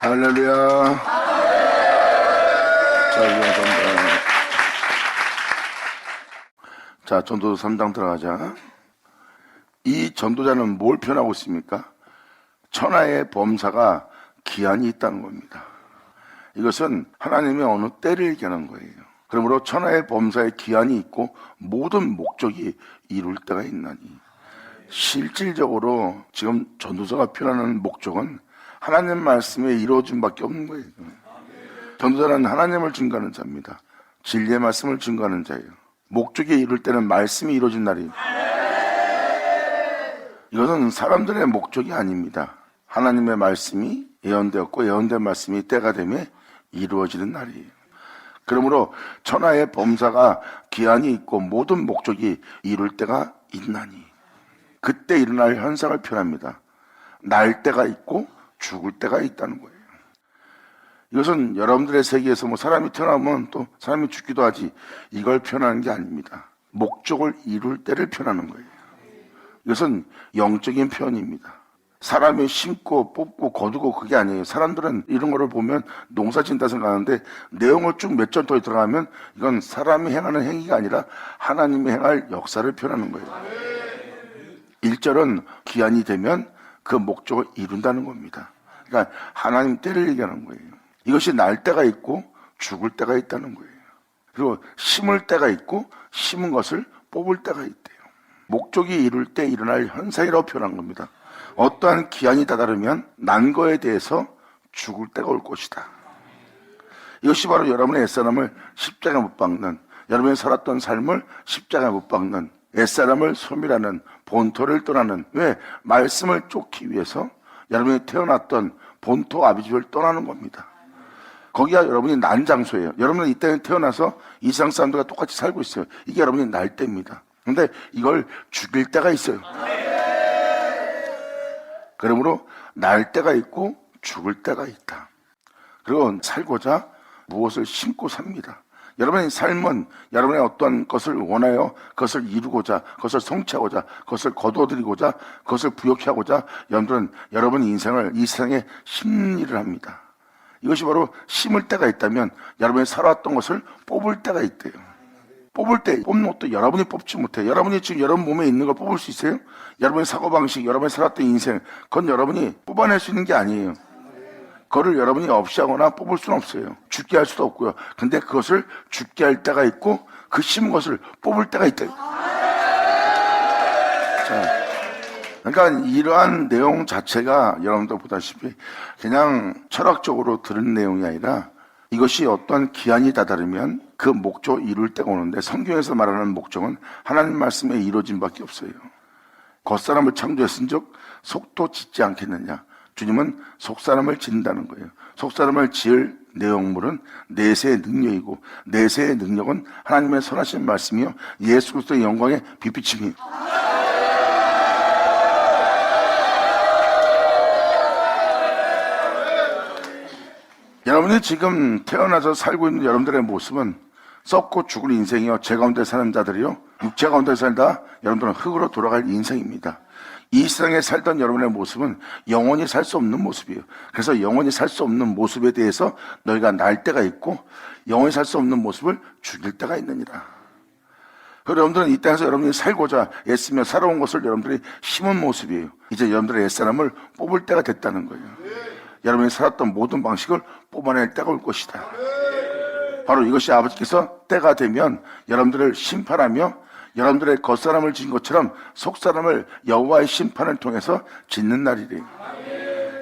할렐루야. 자, 전도서 3장 들어가자. 이 전도자는 뭘 표현하고 있습니까? 천하의 범사가 기한이 있다는 겁니다. 이것은 하나님의 어느 때를 얘기하는 거예요. 그러므로 천하의 범사에 기한이 있고 모든 목적이 이룰 때가 있나니, 실질적으로 지금 전도서가 표현하는 목적은 하나님 말씀에 이루어짐밖에 없는 거예요. 전도자는 하나님을 증거하는 자입니다. 진리의 말씀을 증거하는 자예요. 목적이 이룰 때는 말씀이 이루어진 날이에요. 이것은 사람들의 목적이 아닙니다. 하나님의 말씀이 예언되었고 예언된 말씀이 때가 되면 이루어지는 날이에요. 그러므로 천하의 범사가 기한이 있고 모든 목적이 이룰 때가 있나니, 그때 일어날 현상을 표현합니다. 날 때가 있고 죽을 때가 있다는 거예요. 이것은 여러분들의 세계에서 사람이 태어나면 또 사람이 죽기도 하지, 이걸 표현하는 게 아닙니다. 목적을 이룰 때를 표현하는 거예요. 이것은 영적인 표현입니다. 사람이 심고 뽑고 거두고 그게 아니에요. 사람들은 이런 거를 보면 농사 짓는다 생각하는데, 내용을 쭉 몇 절 더 들어가면 이건 사람이 행하는 행위가 아니라 하나님이 행할 역사를 표현하는 거예요. 1절은 기한이 되면 그 목적을 이룬다는 겁니다. 그러니까 하나님 때를 얘기하는 거예요. 이것이 날 때가 있고 죽을 때가 있다는 거예요. 그리고 심을 때가 있고 심은 것을 뽑을 때가 있대요. 목적이 이룰 때 일어날 현상이라고 표현한 겁니다. 어떠한 기한이 다다르면 난 거에 대해서 죽을 때가 올 것이다. 이것이 바로 여러분의 옛사람을 십자가에 못 박는, 여러분이 살았던 삶을 십자가에 못 박는, 옛사람을 소멸하는, 본토를 떠나는, 왜? 말씀을 쫓기 위해서 여러분이 태어났던 본토 아비집을 떠나는 겁니다. 거기가 여러분이 난 장소예요. 여러분은 이때는 태어나서 이 세상 사람들과 똑같이 살고 있어요. 이게 여러분이 날 때입니다. 그런데 이걸 죽일 때가 있어요. 그러므로 날 때가 있고 죽을 때가 있다. 그리고 살고자 무엇을 심고 삽니다. 여러분의 삶은 여러분의 어떤 것을 원하여 그것을 이루고자, 그것을 성취하고자, 그것을 거둬들이고자, 그것을 부욕하고자 여러분들은 여러분의 인생을 이 세상에 심는 일을 합니다. 이것이 바로 심을 때가 있다면 여러분이 살아왔던 것을 뽑을 때가 있대요. 뽑을 때, 뽑는 것도 여러분이 뽑지 못해요. 여러분이 지금 여러분 몸에 있는 걸 뽑을 수 있어요? 여러분의 사고방식, 여러분이 살았던 인생, 그건 여러분이 뽑아낼 수 있는 게 아니에요. 그거를 여러분이 없이 하거나 뽑을 수는 없어요. 죽게 할 수도 없고요. 근데 그것을 죽게 할 때가 있고 그 심은 것을 뽑을 때가 있다. 자, 그러니까 이러한 내용 자체가 여러분도 보다시피 그냥 철학적으로 들은 내용이 아니라, 이것이 어떤 기한이 다다르면 그 목적을 이룰 때가 오는데, 성경에서 말하는 목적은 하나님 말씀에 이루어짐밖에 없어요. 겉사람을 창조했은즉 속도 짓지 않겠느냐. 주님은 속사람을 짓는다는 거예요. 속사람을 지을 내용물은 내세의 능력이고, 내세의 능력은 하나님의 선하신 말씀이요 예수 그리스도의 영광의 빛비침이에요. 여러분이 지금 태어나서 살고 있는 여러분들의 모습은 썩고 죽을 인생이요, 죄 가운데 사는 자들이요, 육체 가운데 살다 여러분들은 흙으로 돌아갈 인생입니다. 이 세상에 살던 여러분의 모습은 영원히 살 수 없는 모습이에요. 그래서 영원히 살 수 없는 모습에 대해서 너희가 날 때가 있고 영원히 살 수 없는 모습을 죽일 때가 있느니라. 여러분들은 이 땅에서 여러분이 살고자 애쓰며 살아온 것을 여러분들이 심은 모습이에요. 이제 여러분들의 옛사람을 뽑을 때가 됐다는 거예요. 여러분이 살았던 모든 방식을 뽑아낼 때가 올 것이다. 바로 이것이 아버지께서 때가 되면 여러분들을 심판하며 여러분들의 겉사람을 지은 것처럼 속사람을 여호와의 심판을 통해서 짓는 날이래요.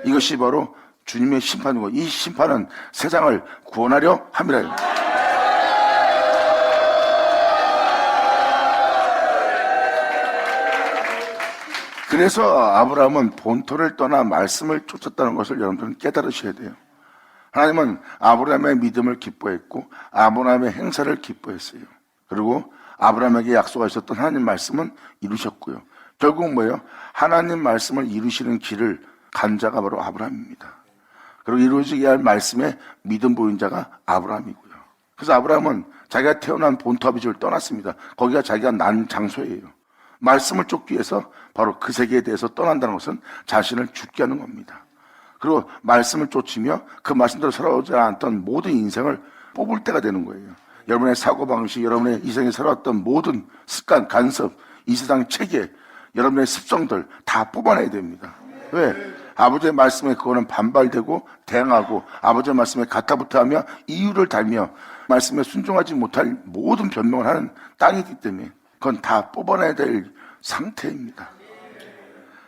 이것이 바로 주님의 심판이고, 이 심판은 세상을 구원하려 함이라. 그래서 아브라함은 본토를 떠나 말씀을 쫓았다는 것을 여러분들은 깨달으셔야 돼요. 하나님은 아브라함의 믿음을 기뻐했고 아브라함의 행사를 기뻐했어요. 그리고 아브라함에게 약속하셨던 하나님 말씀은 이루셨고요. 결국 뭐예요? 하나님 말씀을 이루시는 길을 간 자가 바로 아브라함입니다. 그리고 이루어지게 할 말씀에 믿음 보인 자가 아브라함이고요. 그래서 아브라함은 자기가 태어난 본토 아비집을 떠났습니다. 거기가 자기가 난 장소예요. 말씀을 쫓기 위해서 바로 그 세계에 대해서 떠난다는 것은 자신을 죽게 하는 겁니다. 그리고 말씀을 쫓으며 그 말씀대로 살아오지 않았던 모든 인생을 뽑을 때가 되는 거예요. 여러분의 사고방식, 여러분의 인생에 살아왔던 모든 습관, 간섭, 이 세상 체계, 여러분의 습성들 다 뽑아내야 됩니다. 왜? 아버지의 말씀에 그거는 반발되고 대항하고 아버지의 말씀에 가타부타하며 이유를 달며 말씀에 순종하지 못할 모든 변명을 하는 땅이기 때문에 그건 다 뽑아내야 될 상태입니다.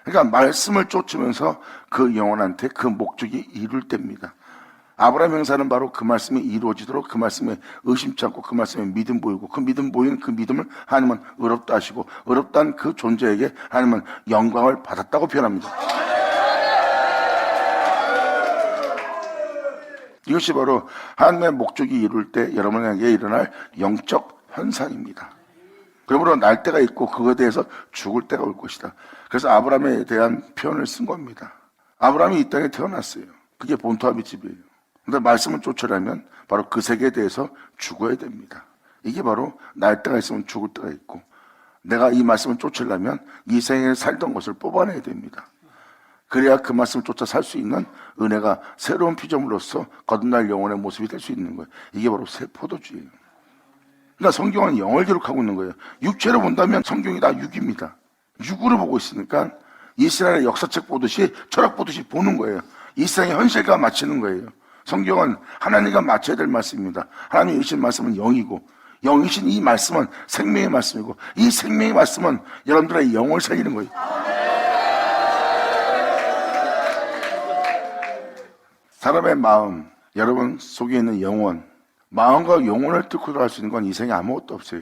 그러니까 말씀을 쫓으면서 그 영혼한테 그 목적이 이룰 때입니다. 아브라함 형사는 바로 그 말씀이 이루어지도록 그 말씀에 의심치 않고 그 말씀에 믿음 보이고 그 믿음 보이는 그 믿음을 하나님은 의롭다 하시고 의롭다는 그 존재에게 하나님은 영광을 받았다고 표현합니다. 이것이 바로 하나님의 목적이 이룰 때 여러분에게 일어날 영적 현상입니다. 그러므로 날 때가 있고 그거에 대해서 죽을 때가 올 것이다. 그래서 아브라함에 대한 표현을 쓴 겁니다. 아브라함이 이 땅에 태어났어요. 그게 본토아비 집이에요. 근데 말씀을 쫓으려면 바로 그 세계에 대해서 죽어야 됩니다. 이게 바로 날 때가 있으면 죽을 때가 있고 내가 이 말씀을 쫓으려면 이 생에 살던 것을 뽑아내야 됩니다. 그래야 그 말씀을 쫓아 살 수 있는 은혜가 새로운 피조물로서 거듭날 영혼의 모습이 될 수 있는 거예요. 이게 바로 새 포도주예요. 그러니까 성경은 영을 기록하고 있는 거예요. 육체로 본다면 성경이 다 육입니다. 육으로 보고 있으니까 이스라엘의 역사책 보듯이 철학 보듯이 보는 거예요. 이 세상의 현실과 맞추는 거예요. 성경은 하나님과 맞춰야 될 말씀입니다. 하나님이 주신 말씀은 영이고 영이신 이 말씀은 생명의 말씀이고 이 생명의 말씀은 여러분들의 영을 살리는 거예요. 사람의 마음, 여러분 속에 있는 영혼, 마음과 영혼을 뚫고 들어갈 수 있는 건 이 세상에 아무것도 없어요.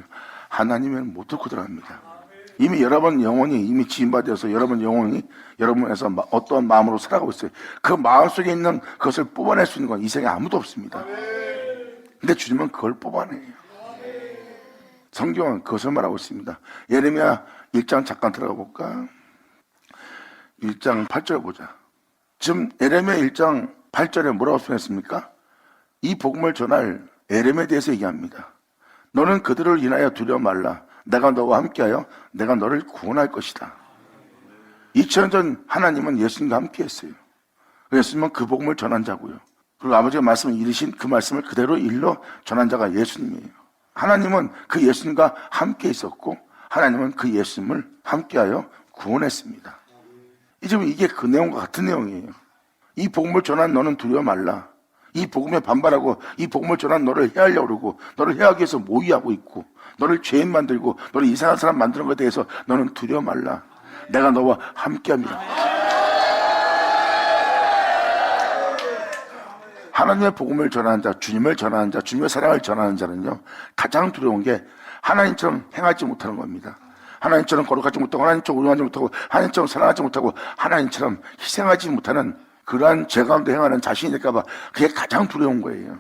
하나님은 못 뚫고 들어갑니다. 이미 여러분 영혼이 이미 지음받아서 여러분 영혼이 여러분에서 어떠한 마음으로 살아가고 있어요. 그 마음 속에 있는 그것을 뽑아낼 수 있는 건 이 세상에 아무도 없습니다. 근데 주님은 그걸 뽑아내요. 성경은 그것을 말하고 있습니다. 예레미야 1장 잠깐 들어가 볼까? 1장 8절 보자. 지금 예레미야 1장 8절에 뭐라고 표현했습니까? 이 복음을 전할 에렘에 대해서 얘기합니다. 너는 그들을 인하여 두려워 말라. 내가 너와 함께하여 내가 너를 구원할 것이다. 2000년 전 하나님은 예수님과 함께했어요. 예수님은 그 복음을 전한 자고요. 그리고 아버지가 말씀을 이르신 그 말씀을 그대로 일러 전한 자가 예수님이에요. 하나님은 그 예수님과 함께 있었고 하나님은 그 예수님을 함께하여 구원했습니다. 지금 이게 그 내용과 같은 내용이에요. 이 복음을 전한 너는 두려워 말라. 이 복음에 반발하고 이 복음을 전한 너를 해하려고 그러고 너를 해하기 위해서 모의하고 있고 너를 죄인 만들고 너를 이상한 사람 만드는 것에 대해서 너는 두려워 말라. 내가 너와 함께합니다. 하나님의 복음을 전하는 자, 주님을 전하는 자, 주님의 사랑을 전하는 자는요 가장 두려운 게 하나님처럼 행하지 못하는 겁니다. 하나님처럼 거룩하지 못하고 하나님처럼 운영하지 못하고 하나님처럼 사랑하지 못하고 하나님처럼 희생하지 못하는 그러한 죄 가운데 행하는 자신이 될까봐 그게 가장 두려운 거예요.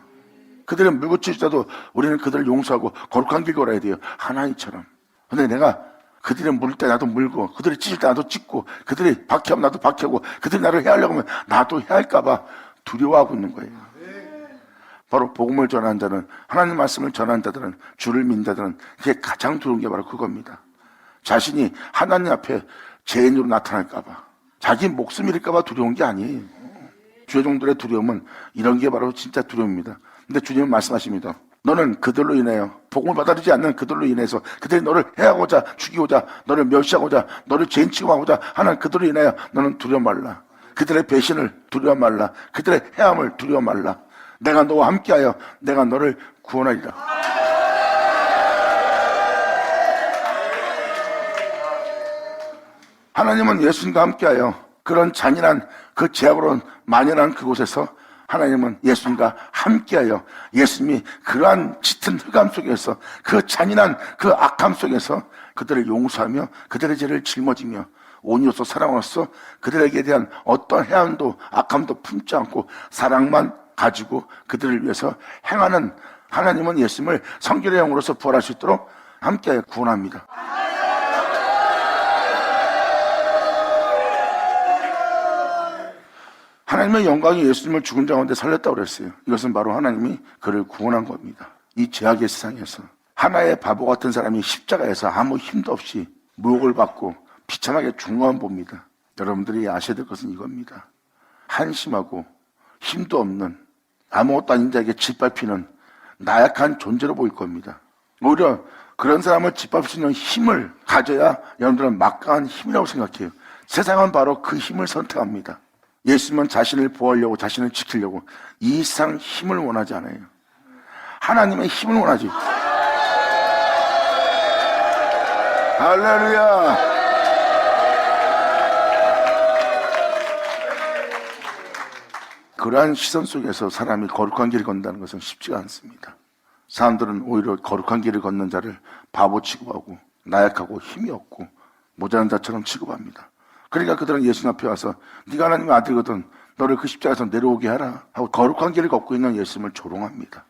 그들을 물고 찢어도 우리는 그들을 용서하고 거룩한 길 걸어야 돼요. 하나님처럼. 근데 내가 그들이 물을 때 나도 물고 그들이 찢을 때 나도 찢고 그들이 박해하면 나도 박해하고 그들이 나를 해하려고 하면 나도 해할까봐 두려워하고 있는 거예요. 바로 복음을 전하는 자는 하나님 말씀을 전하는 자들은 주를 믿는 자들은 그게 가장 두려운 게 바로 그겁니다. 자신이 하나님 앞에 죄인으로 나타날까봐 자기 목숨 잃을까봐 두려운 게 아니에요. 죄종들의 두려움은 이런 게 바로 진짜 두려움입니다. 근데 주님은 말씀하십니다. 너는 그들로 인하여 복음을 받아들이지 않는 그들로 인해서 그들이 너를 해하고자 죽이고자 너를 멸시하고자 너를 죄인 취급하고자 하는 그들로 인하여 너는 두려워 말라. 그들의 배신을 두려워 말라. 그들의 해함을 두려워 말라. 내가 너와 함께하여 내가 너를 구원하리라. 하나님은 예수님과 함께하여 그런 잔인한 그 죄악으로 만연한 그곳에서 하나님은 예수님과 함께하여 예수님이 그러한 짙은 흑암 속에서 그 잔인한 그 악함 속에서 그들을 용서하며 그들의 죄를 짊어지며 온유로서 사랑으로서 그들에게 대한 어떤 해함도 악함도 품지 않고 사랑만 가지고 그들을 위해서 행하는 하나님은 예수님을 성결의 영으로서 부활할 수 있도록 함께하여 구원합니다. 하나님의 영광이 예수님을 죽은 자 가운데 살렸다고 그랬어요. 이것은 바로 하나님이 그를 구원한 겁니다. 이 죄악의 세상에서 하나의 바보 같은 사람이 십자가에서 아무 힘도 없이 무혹을 받고 비참하게 죽는 건 봅니다. 여러분들이 아셔야 될 것은 이겁니다. 한심하고 힘도 없는 아무것도 아닌 자에게 짓밟히는 나약한 존재로 보일 겁니다. 오히려 그런 사람을 짓밟을 수 있는 힘을 가져야 여러분들은 막강한 힘이라고 생각해요. 세상은 바로 그 힘을 선택합니다. 예수님은 자신을 보호하려고, 자신을 지키려고 이 세상 힘을 원하지 않아요. 하나님의 힘을 원하지. 할렐루야. 그러한 시선 속에서 사람이 거룩한 길을 건다는 것은 쉽지가 않습니다. 사람들은 오히려 거룩한 길을 걷는 자를 바보 취급하고 나약하고 힘이 없고 모자란 자처럼 취급합니다. 그러니까 그들은 예수님 앞에 와서 네가 하나님의 아들이거든 너를 그 십자가에서 내려오게 하라 하고 거룩한 길을 걷고 있는 예수님을 조롱합니다.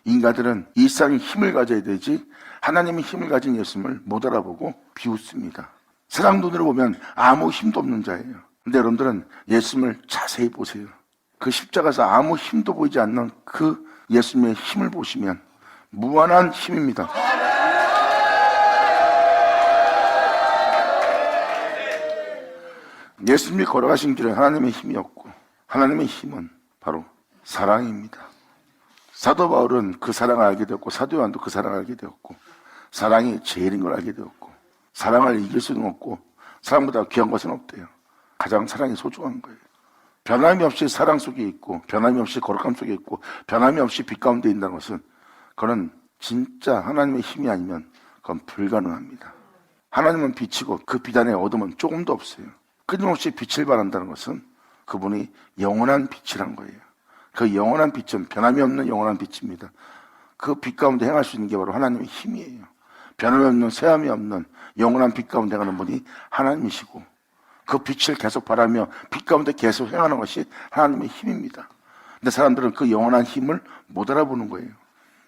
인간들은 이 세상에 힘을 가져야 되지 하나님의 힘을 가진 예수님을 못 알아보고 비웃습니다. 세상 눈으로 보면 아무 힘도 없는 자예요. 근데 여러분들은 예수님을 자세히 보세요. 그 십자가에서 아무 힘도 보이지 않는 그 예수님의 힘을 보시면 무한한 힘입니다. 예수님이 걸어가신 길은 하나님의 힘이었고 하나님의 힘은 바로 사랑입니다. 사도 바울은 그 사랑을 알게 되었고 사도 요한도 그 사랑을 알게 되었고 사랑이 제일인 걸 알게 되었고 사랑을 이길 수는 없고 사랑보다 귀한 것은 없대요. 가장 사랑이 소중한 거예요. 변함이 없이 사랑 속에 있고 변함이 없이 거룩함 속에 있고 변함이 없이 빛 가운데 있다는 것은 그건 진짜 하나님의 힘이 아니면 그건 불가능합니다. 하나님은 빛이고 그 빛 안에 어둠은 조금도 없어요. 끊임없이 빛을 발한다는 것은 그분이 영원한 빛이란 거예요. 그 영원한 빛은 변함이 없는 영원한 빛입니다. 그 빛 가운데 행할 수 있는 게 바로 하나님의 힘이에요. 변함이 없는 쇠함이 없는 영원한 빛 가운데 가는 분이 하나님이시고 그 빛을 계속 바라며 빛 가운데 계속 행하는 것이 하나님의 힘입니다. 근데 사람들은 그 영원한 힘을 못 알아보는 거예요.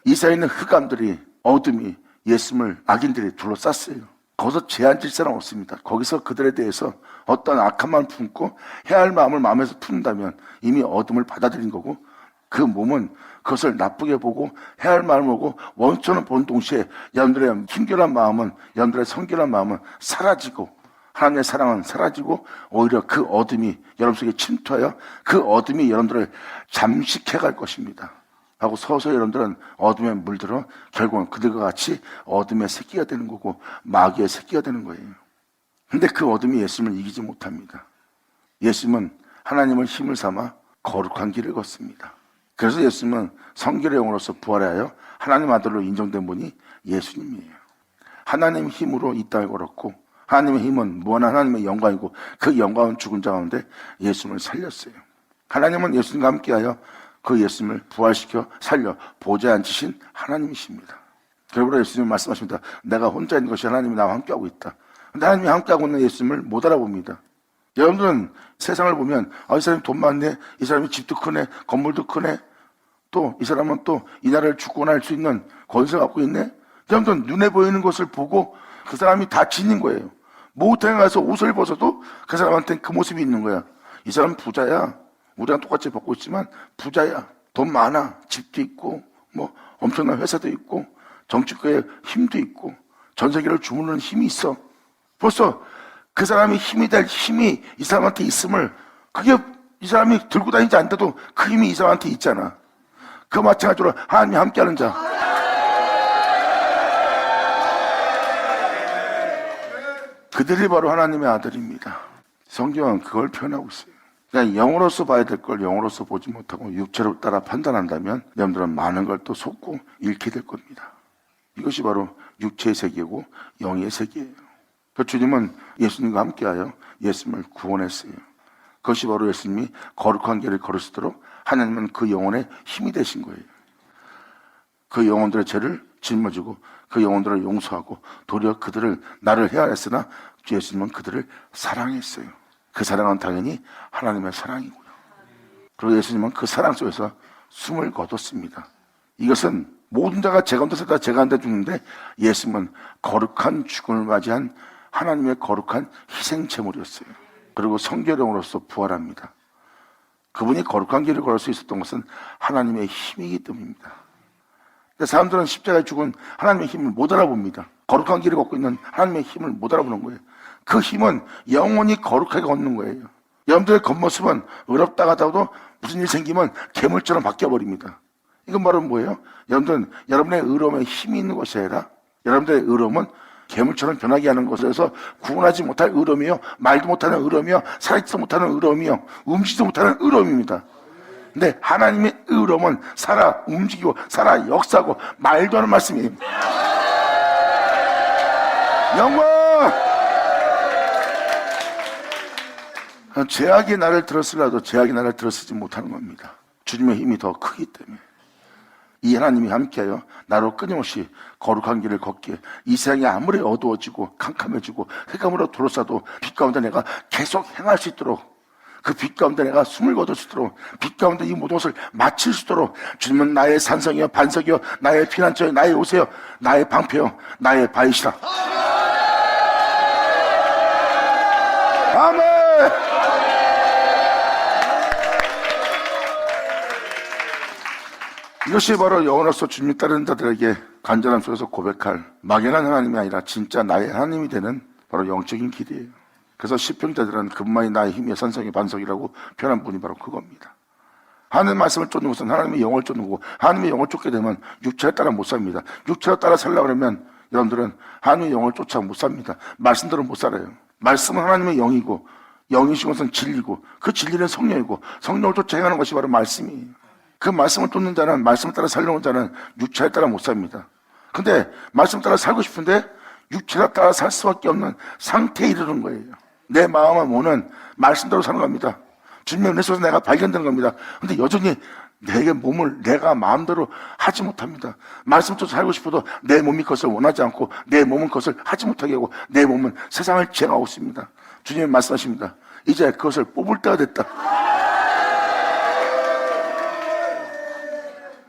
이 사이에 있는 흑암들이 어둠이 예수님을 악인들이 둘러쌌어요. 거기서 제한질 사람 없습니다. 거기서 그들에 대해서 어떤 악한 마음 품고 해야 할 마음을 마음에서 푼다면 이미 어둠을 받아들인 거고 그 몸은 그것을 나쁘게 보고 해야 할 마음을 보고 원천을 보는 동시에 여러분들의 힘결한 마음은 여러분들의 성결한 마음은 사라지고 하나님의 사랑은 사라지고 오히려 그 어둠이 여러분 속에 침투하여 그 어둠이 여러분들을 잠식해 갈 것입니다. 하고 서서히 여러분들은 어둠에 물들어 결국은 그들과 같이 어둠의 새끼가 되는 거고 마귀의 새끼가 되는 거예요. 근데 그 어둠이 예수님을 이기지 못합니다. 예수님은 하나님을 힘을 삼아 거룩한 길을 걷습니다. 그래서 예수님은 성결의 영으로서 부활하여 하나님 아들로 인정된 분이 예수님이에요. 하나님의 힘으로 이 땅을 걸었고 하나님의 힘은 무한한 하나님의 영광이고 그 영광은 죽은 자 가운데 예수님을 살렸어요. 하나님은 예수님과 함께하여 그 예수님을 부활시켜 살려 보좌에 앉히신 하나님이십니다. 결국으로 예수님은 말씀하십니다. 내가 혼자 있는 것이 하나님이 나와 함께하고 있다. 근데 하나님이 함께하고 있는 예수님을 못 알아봅니다. 여러분들은 세상을 보면 이 사람이 돈 많네, 이 사람이 집도 크네, 건물도 크네, 또 이 사람은 또 이 나라를 주권할 수 있는 권세를 갖고 있네. 여러분들은 눈에 보이는 것을 보고 그 사람이 다 지닌 거예요. 목욕탕에 가서 옷을 벗어도 그 사람한테는 그 모습이 있는 거야. 이 사람은 부자야. 우리랑 똑같이 벗고 있지만 부자야. 돈 많아. 집도 있고 뭐 엄청난 회사도 있고 정치권에 힘도 있고 전 세계를 주무르는 힘이 있어. 벌써 그 사람이 힘이 될 힘이 이 사람한테 있음을 그게 이 사람이 들고 다니지 않는데도 그 힘이 이 사람한테 있잖아. 그 마찬가지로 하나님이 함께하는 자. 그들이 바로 하나님의 아들입니다. 성경은 그걸 표현하고 있어요. 그냥 영으로서 봐야 될 걸 영으로서 보지 못하고 육체로 따라 판단한다면 여러분들은 많은 걸 또 속고 잃게 될 겁니다. 이것이 바로 육체의 세계고 영의 세계예요. 그 주님은 예수님과 함께하여 예수님을 구원했어요. 그것이 바로 예수님이 거룩한 길을 걸으시도록 하나님은 그 영혼의 힘이 되신 거예요. 그 영혼들의 죄를 짊어지고 그 영혼들을 용서하고 도리어 그들을 나를 헤아렸으나 예수님은 그들을 사랑했어요. 그 사랑은 당연히 하나님의 사랑이고요. 그리고 예수님은 그 사랑 속에서 숨을 거뒀습니다. 이것은 모든 자가 제 가운데 살다 제 가운데 죽는데 예수님은 거룩한 죽음을 맞이한 하나님의 거룩한 희생 제물이었어요. 그리고 성결형으로서 부활합니다. 그분이 거룩한 길을 걸을 수 있었던 것은 하나님의 힘이기 때문입니다. 사람들은 십자가에 죽은 하나님의 힘을 못 알아봅니다. 거룩한 길을 걷고 있는 하나님의 힘을 못 알아보는 거예요. 그 힘은 영원히 거룩하게 걷는 거예요. 여러분들의 겉모습은 의롭다고 하다가도 무슨 일 생기면 괴물처럼 바뀌어버립니다. 이건 바로 뭐예요? 여러분들은 여러분의 의로움에 힘이 있는 것이 아니라 여러분들의 의로움은 괴물처럼 변하게 하는 것에서 구원하지 못할 의로움이요, 말도 못하는 의로움이요, 살아있지도 못하는 의로움이요, 움직이지도 못하는 의로움입니다. 근데 하나님의 의로움은 살아 움직이고 살아 역사하고 말도 하는 말씀이에요. 영광! 죄악이 나를 들었으라도 죄악이 나를 들었지 못하는 겁니다. 주님의 힘이 더 크기 때문에. 이 하나님이 함께하여 나로 끊임없이 거룩한 길을 걷기에 이 세상이 아무리 어두워지고 캄캄해지고 흑암으로 둘러싸도 빛 가운데 내가 계속 행할 수 있도록, 그 빛 가운데 내가 숨을 거둘 수 있도록, 빛 가운데 이 모든 것을 마칠 수 있도록 주님은 나의 산성이요 반석이요 나의 피난처요 나의 요새요 나의 방패요 나의 바위시라. 아멘. 이것이 바로 영원로서 주님 따르는 자들에게 간절함 속에서 고백할 막연한 하나님이 아니라 진짜 나의 하나님이 되는 바로 영적인 길이에요. 그래서 시편자들은 그분만이 나의 힘이요 산성의 반석이라고 표현한 분이 바로 그겁니다. 하나님의 말씀을 쫓는 것은 하나님의 영을 쫓는 거고, 하나님의 영을 쫓게 되면 육체에 따라 못 삽니다. 육체에 따라 살려고 그러면 여러분들은 하나님의 영을 쫓아 못 삽니다. 말씀대로 못 살아요. 말씀은 하나님의 영이고, 영이신 것은 진리고, 그 진리는 성령이고, 성령을 쫓아 행하는 것이 바로 말씀이에요. 그 말씀을 쫓는 자는, 말씀을 따라 살려는 자는 육체에 따라 못 삽니다. 근데 말씀을 따라 살고 싶은데 육체에 따라 살 수밖에 없는 상태에 이르는 거예요. 내 마음과 몸은 말씀대로 사는 겁니다. 주님의 은혜 속에서 내가 발견되는 겁니다. 근데 여전히 내게 몸을 내가 마음대로 하지 못합니다. 말씀 쫓아 살고 싶어도 내 몸이 그것을 원하지 않고 내 몸은 그것을 하지 못하게 하고 내 몸은 세상을 지향하고 있습니다. 주님이 말씀하십니다. 이제 그것을 뽑을 때가 됐다.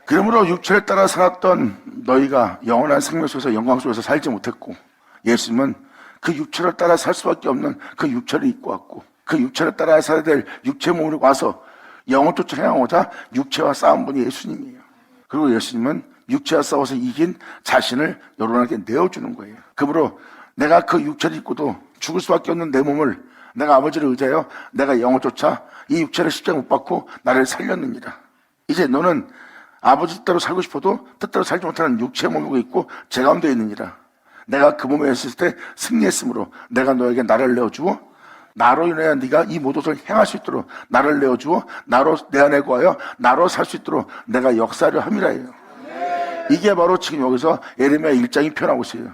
그러므로 육체를 따라 살았던 너희가 영원한 생명 속에서 영광 속에서 살지 못했고, 예수님은 그 육체를 따라 살 수밖에 없는 그 육체를 입고 왔고, 그 육체를 따라 살아야 될 육체 몸으로 와서 영을 쫓아 행하고자 육체와 싸운 분이 예수님이에요. 그리고 예수님은 육체와 싸워서 이긴 자신을 여러분에게 내어주는 거예요. 그러므로 내가 그 육체를 입고도 죽을 수밖에 없는 내 몸을 내가 아버지를 의지하여 내가 영을 쫓아 이 육체를 십자가 못 박고 나를 살렸느니라. 이제 너는 아버지 뜻대로 살고 싶어도 뜻대로 살지 못하는 육체의 몸이고 있고 제 가운데 있느니라. 내가 그 몸에 있을 때 승리했으므로 내가 너에게 나를 내어주어 나로 인하여 네가 이 모든 것을 행할 수 있도록 나를 내어주어 나로 내 안에 거하여 나로 살 수 있도록 내가 역사를 함이라예요. 이게 바로 지금 여기서 예레미야 1장이 표현하고 있어요.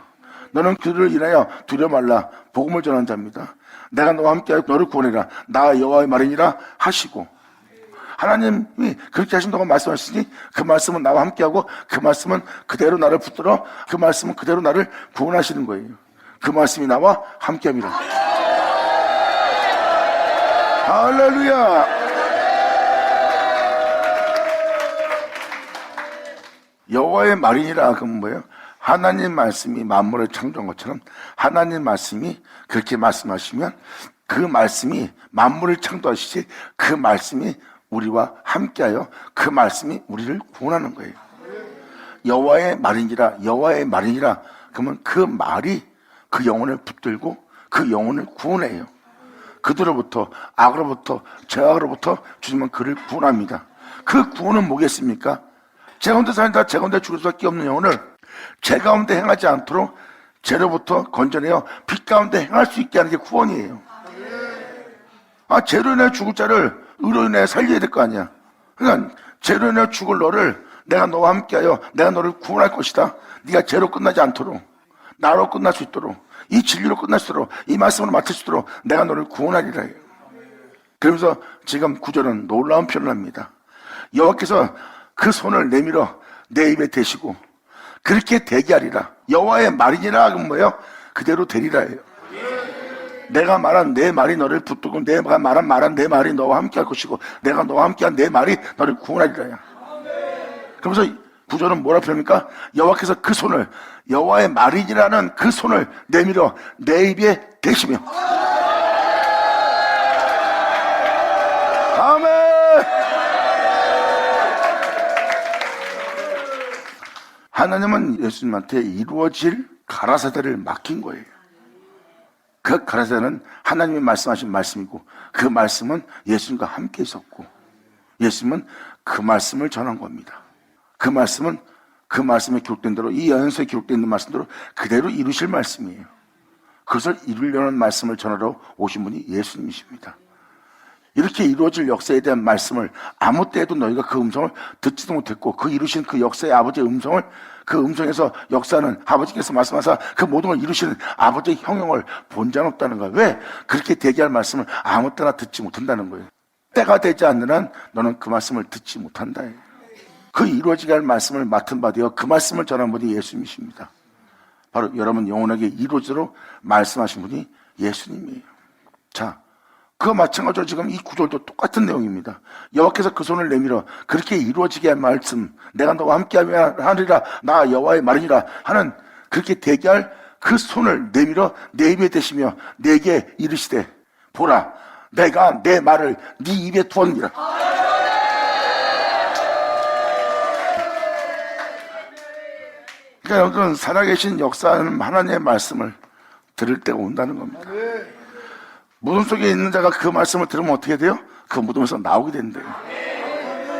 너는 그들을 인하여 두려워 말라 복음을 전한 자입니다. 내가 너와 함께하여 너를 구원해라 나 여호와의 말이니라 하시고, 하나님이 그렇게 하신다고 말씀하시니 그 말씀은 나와 함께하고 그 말씀은 그대로 나를 붙들어 그 말씀은 그대로 나를 구원하시는 거예요. 그 말씀이 나와 함께합니다. 할렐루야. 여호와의 말이니라. 그건 뭐예요? 하나님 말씀이 만물을 창조한 것처럼 하나님 말씀이 그렇게 말씀하시면 그 말씀이 만물을 창조하시지 그 말씀이 우리와 함께하여 그 말씀이 우리를 구원하는 거예요. 여호와의 말이니라. 여호와의 말이니라. 그러면 그 말이 그 영혼을 붙들고 그 영혼을 구원해요. 그들로부터 악으로부터 죄악으로부터 주님은 그를 구원합니다. 그 구원은 뭐겠습니까? 제 가운데 살다 제 가운데 죽을 수밖에 없는 영혼을 제 가운데 행하지 않도록 죄로부터 건져내어 빛 가운데 행할 수 있게 하는 게 구원이에요. 죄로 인해 죽을 자를 의로 인해 살려야 될 거 아니야. 그러니까 죄로 인해 죽을 너를 내가 너와 함께하여 내가 너를 구원할 것이다. 네가 죄로 끝나지 않도록 나로 끝날 수 있도록 이 진리로 끝날 수 있도록 이 말씀으로 맡을 수 있도록 내가 너를 구원하리라 해요. 그러면서 지금 9절은 놀라운 표현을 합니다. 여호와께서 그 손을 내밀어 내 입에 대시고 그렇게 되게 하리라. 여호와의 말이니라. 그건 뭐예요? 그대로 되리라 해요. 내가 말한 내 말이 너를 붙들고 내가 말한 내 말이 너와 함께 할 것이고 내가 너와 함께한 내 말이 너를 구원하리라. 그러면서 구절은 뭐라 표현합니까? 여호와께서 그 손을 여호와의 말이니라는 그 손을 내밀어 내 입에 대시며 아멘. 하나님은 예수님한테 이루어질 가라사대를 맡긴 거예요. 그 가라사대는 하나님이 말씀하신 말씀이고 그 말씀은 예수님과 함께 있었고 예수님은 그 말씀을 전한 겁니다. 그 말씀은 그 말씀에 기록된 대로 이 예언서에 기록된 말씀대로 그대로 이루실 말씀이에요. 그것을 이루려는 말씀을 전하러 오신 분이 예수님이십니다. 이렇게 이루어질 역사에 대한 말씀을 아무 때에도 너희가 그 음성을 듣지도 못했고 그 이루신 그 역사의 아버지의 음성을 그 음성에서 역사하는 아버지께서 말씀하사 그 모든 걸 이루시는 아버지의 형용을 본 자는 없다는 거예요. 왜? 그렇게 대기할 말씀을 아무 때나 듣지 못한다는 거예요. 때가 되지 않는 한 너는 그 말씀을 듣지 못한다. 그 이루어지게 할 말씀을 맡은 바 되어 그 말씀을 전한 분이 예수님이십니다. 바로 여러분 영혼에게 이루어지도록 말씀하신 분이 예수님이에요. 자, 그거 마찬가지로 지금 이 구절도 똑같은 내용입니다. 여호와께서 그 손을 내밀어 그렇게 이루어지게 할 말씀, 내가 너와 함께 하리라, 나 여호와의 말이라 하는 그렇게 대기할 그 손을 내밀어 내 입에 대시며 내게 이르시되 보라, 내가 내 말을 네 입에 두었느니라. 그러니까 여러분 살아계신 역사하는 하나님의 말씀을 들을 때가 온다는 겁니다. 무덤 속에 있는 자가 그 말씀을 들으면 어떻게 돼요? 그 무덤에서 나오게 된대요.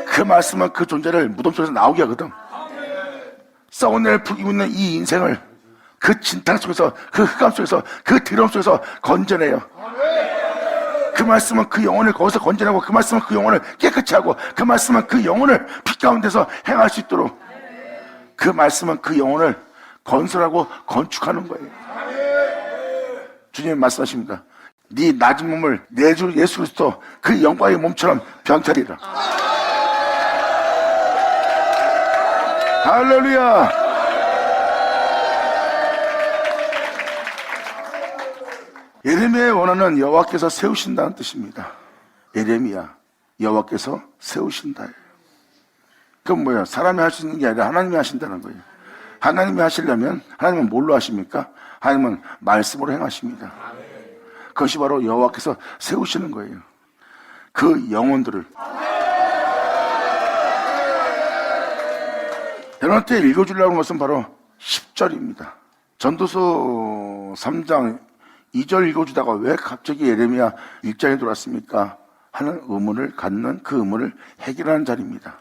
그 말씀은 그 존재를 무덤 속에서 나오게 하거든. 썩어내를 풀고 있는 이 인생을 그 진탕 속에서 그 흑암 속에서 그 더러움 속에서 건져내요. 그 말씀은 그 영혼을 거기서 건져내고 그 말씀은 그 영혼을 깨끗이 하고 그 말씀은 그 영혼을 빛 가운데서 행할 수 있도록 그 말씀은 그 영혼을 건설하고 건축하는 거예요. 주님이 말씀하십니다. 네 낮은 몸을 내 주 예수 그리스도 그 영광의 몸처럼 병찰이라. 할렐루야. 예레미야의 원어는 여호와께서 세우신다는 뜻입니다. 예레미야, 여호와께서 세우신다. 그건 뭐예요? 사람이 할 수 있는 게 아니라 하나님이 하신다는 거예요. 하나님이 하시려면 하나님은 뭘로 하십니까? 하나님은 말씀으로 행하십니다. 그것이 바로 여호와께서 세우시는 거예요. 그 영혼들을 여러분한테 읽어주려고 하는 것은 바로 10절입니다. 전도서 3장 2절 읽어주다가 왜 갑자기 예레미야 1장에 들어왔습니까? 하는 의문을 갖는 그 의문을 해결하는 자리입니다.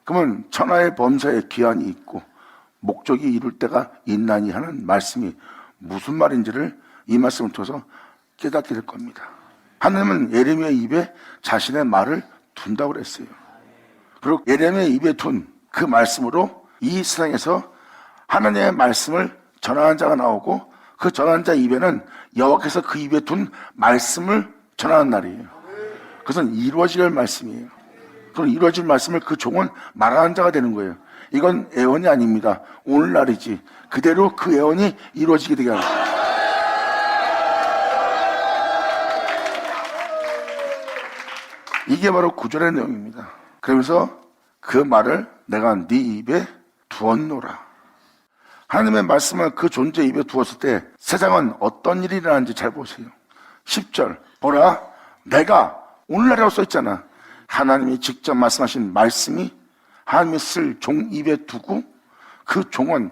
그러면 천하의 범사에 기한이 있고 목적이 이룰 때가 있나니 하는 말씀이 무슨 말인지를 이 말씀을 통해서 깨닫게 될 겁니다. 하나님은 예레미야 입에 자신의 말을 둔다고 그랬어요. 그리고 예레미야 입에 둔 그 말씀으로 이 세상에서 하나님의 말씀을 전하는 자가 나오고 그 전하는 자 입에는 여호와께서 그 입에 둔 말씀을 전하는 날이에요. 그것은 이루어질 말씀이에요. 그럼 이루어질 말씀을 그 종은 말하는 자가 되는 거예요. 이건 예언이 아닙니다. 오늘날이지. 그대로 그 예언이 이루어지게 되게 합니다. 이게 바로 구절의 내용입니다. 그러면서 그 말을 내가 네 입에 두었노라. 하나님의 말씀을 그 존재 입에 두었을 때 세상은 어떤 일이 일어나는지 잘 보세요. 10절 보라, 내가 오늘날이라고 써있잖아. 하나님이 직접 말씀하신 말씀이 하나님이 쓸 종 입에 두고 그 종은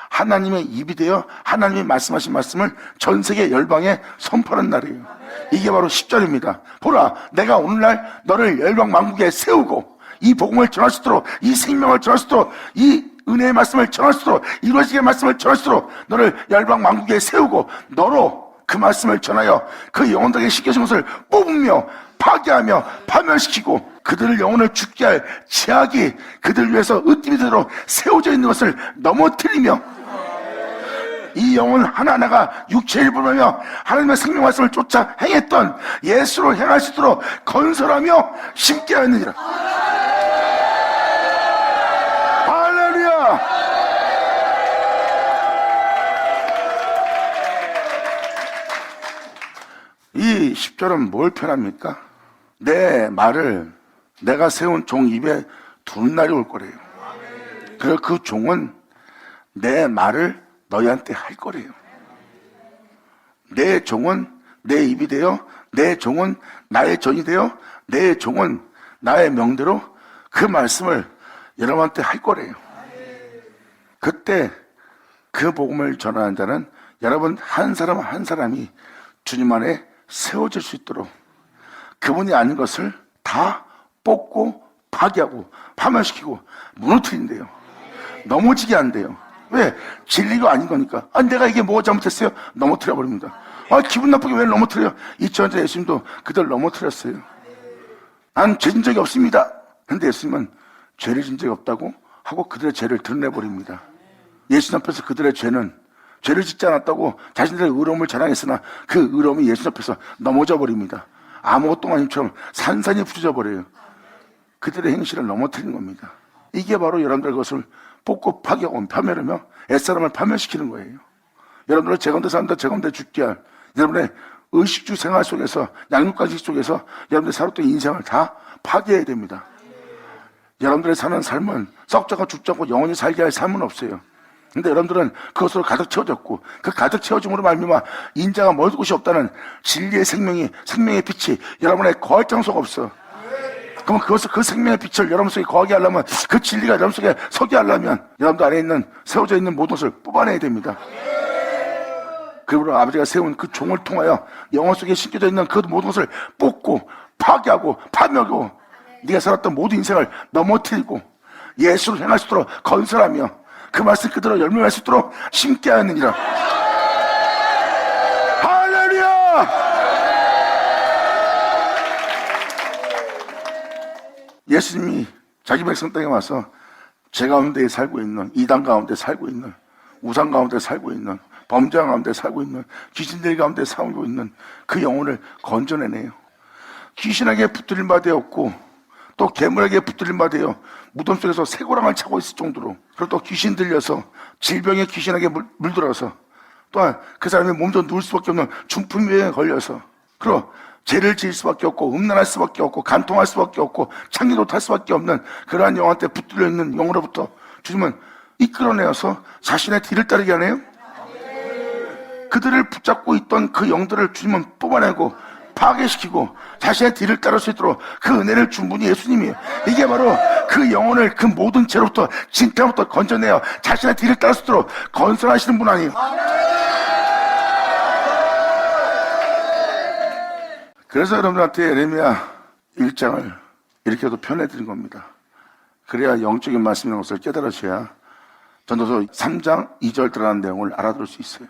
하나님의 입이 되어 하나님이 말씀하신 말씀을 전 세계 열방에 선포하는 날이에요. 이게 바로 10절입니다. 보라, 내가 오늘날 너를 열방 만국에 세우고 이 복음을 전할 수 있도록, 이 생명을 전할 수 있도록, 이 은혜의 말씀을 전할 수 있도록, 이루어지게 말씀을 전할 수 있도록 너를 열방 만국에 세우고 너로 그 말씀을 전하여 그 영혼들에게 시켜진 것을 뽑으며 파괴하며 파멸시키고 그들을 영혼을 죽게 할 제약이 그들을 위해서 으뜸이 되도록 세워져 있는 것을 넘어뜨리며 이 영혼 하나하나가 육체를 부르며 하나님의 생명 말씀을 쫓아 행했던 예수로 행할 수 있도록 건설하며 심게 하였느니라. 할렐루야. 이 10절은 뭘 표현합니까? 내 말을 내가 세운 종 입에 두는 날이 올 거래요. 그리고 그 종은 내 말을 너희한테 할 거래요. 내 종은 내 입이 되어, 내 종은 나의 전이 되어, 내 종은 나의 명대로 그 말씀을 여러분한테 할 거래요. 그때 그 복음을 전하는 자는 여러분 한 사람 한 사람이 주님 안에 세워질 수 있도록 그분이 아닌 것을 다 뽑고 파괴하고 파멸시키고 무너뜨린대요. 넘어지게 안 돼요. 왜? 진리가 아닌 거니까. 내가 이게 뭐가 잘못했어요? 넘어뜨려 버립니다. 기분 나쁘게 왜 넘어뜨려요? 2000년 전 예수님도 그들 넘어뜨렸어요. 난 죄 진 적이 없습니다. 근데 예수님은 죄를 진 적이 없다고 하고 그들의 죄를 드러내버립니다. 예수님 앞에서 그들의 죄를 짓지 않았다고 자신들의 의로움을 자랑했으나 그 의로움이 예수님 앞에서 넘어져 버립니다. 아무것도 아닌 것처럼 산산이 부서져 버려요. 그들의 행실을 넘어뜨리는 겁니다. 이게 바로 여러분들 것을 뽑고 파괴하고 파멸하며 옛사람을 파멸시키는 거예요. 여러분들 제 가운데 산다, 제 가운데 죽게 할 여러분의 의식주 생활 속에서 양육관식 속에서 여러분들의 살았던 인생을 다 파괴해야 됩니다. 여러분들의 사는 삶은 썩자고 죽지 않고 영원히 살게 할 삶은 없어요. 근데 여러분들은 그것으로 가득 채워졌고 그 가득 채워짐으로 말미암아 인자가 멀 곳이 없다는 진리의 생명의 빛이 여러분의 거할 장소가 없어. 그럼 그 생명의 빛을 여러분 속에 거하게 하려면 그 진리가 여러분 속에 서게 하려면 여러분들 안에 있는 세워져 있는 모든 것을 뽑아내야 됩니다. 그리고 아버지가 세운 그 종을 통하여 영혼 속에 심겨져 있는 그 모든 것을 뽑고 파괴하고 파멸하고 네가 살았던 모든 인생을 넘어뜨리고 예수를 향할 수 있도록 건설하며 그 말씀 그대로 열매할 수 있도록 심게 하느니라. 할렐루야! 예수님이 자기 백성 땅에 와서 죄 가운데 살고 있는, 이단 가운데 살고 있는, 우상 가운데 살고 있는, 범죄 가운데 살고 있는, 귀신들 가운데 살고 있는 그 영혼을 건져내네요. 귀신에게 붙들린 바 되었고 또 괴물에게 붙들린 바 되어 무덤 속에서 쇠고랑을 차고 있을 정도로, 그리고 또 귀신 들려서 질병의 귀신에게 물들어서 또한 그 사람의 몸도 누울 수밖에 없는 중풍병에 걸려서 그리고 죄를 지을 수밖에 없고 음란할 수밖에 없고 간통할 수밖에 없고 창기도 탈 수밖에 없는 그러한 영한테 붙들려 있는 영으로부터 주님은 이끌어내어서 자신의 뒤를 따르게 하네요. 그들을 붙잡고 있던 그 영들을 주님은 뽑아내고 파괴시키고 자신의 뒤를 따를 수 있도록 그 은혜를 준 분이 예수님이에요. 이게 바로 그 영혼을 그 모든 죄로부터 진탕부터 건져내어 자신의 뒤를 따를 수 있도록 건설하시는 분 아니에요. 그래서 여러분들한테 예레미야 1장을 이렇게도 편해드린 겁니다. 그래야 영적인 말씀이라는 것을 깨달으셔야 전도서 3장 2절 들어가는 내용을 알아들을 수 있어요.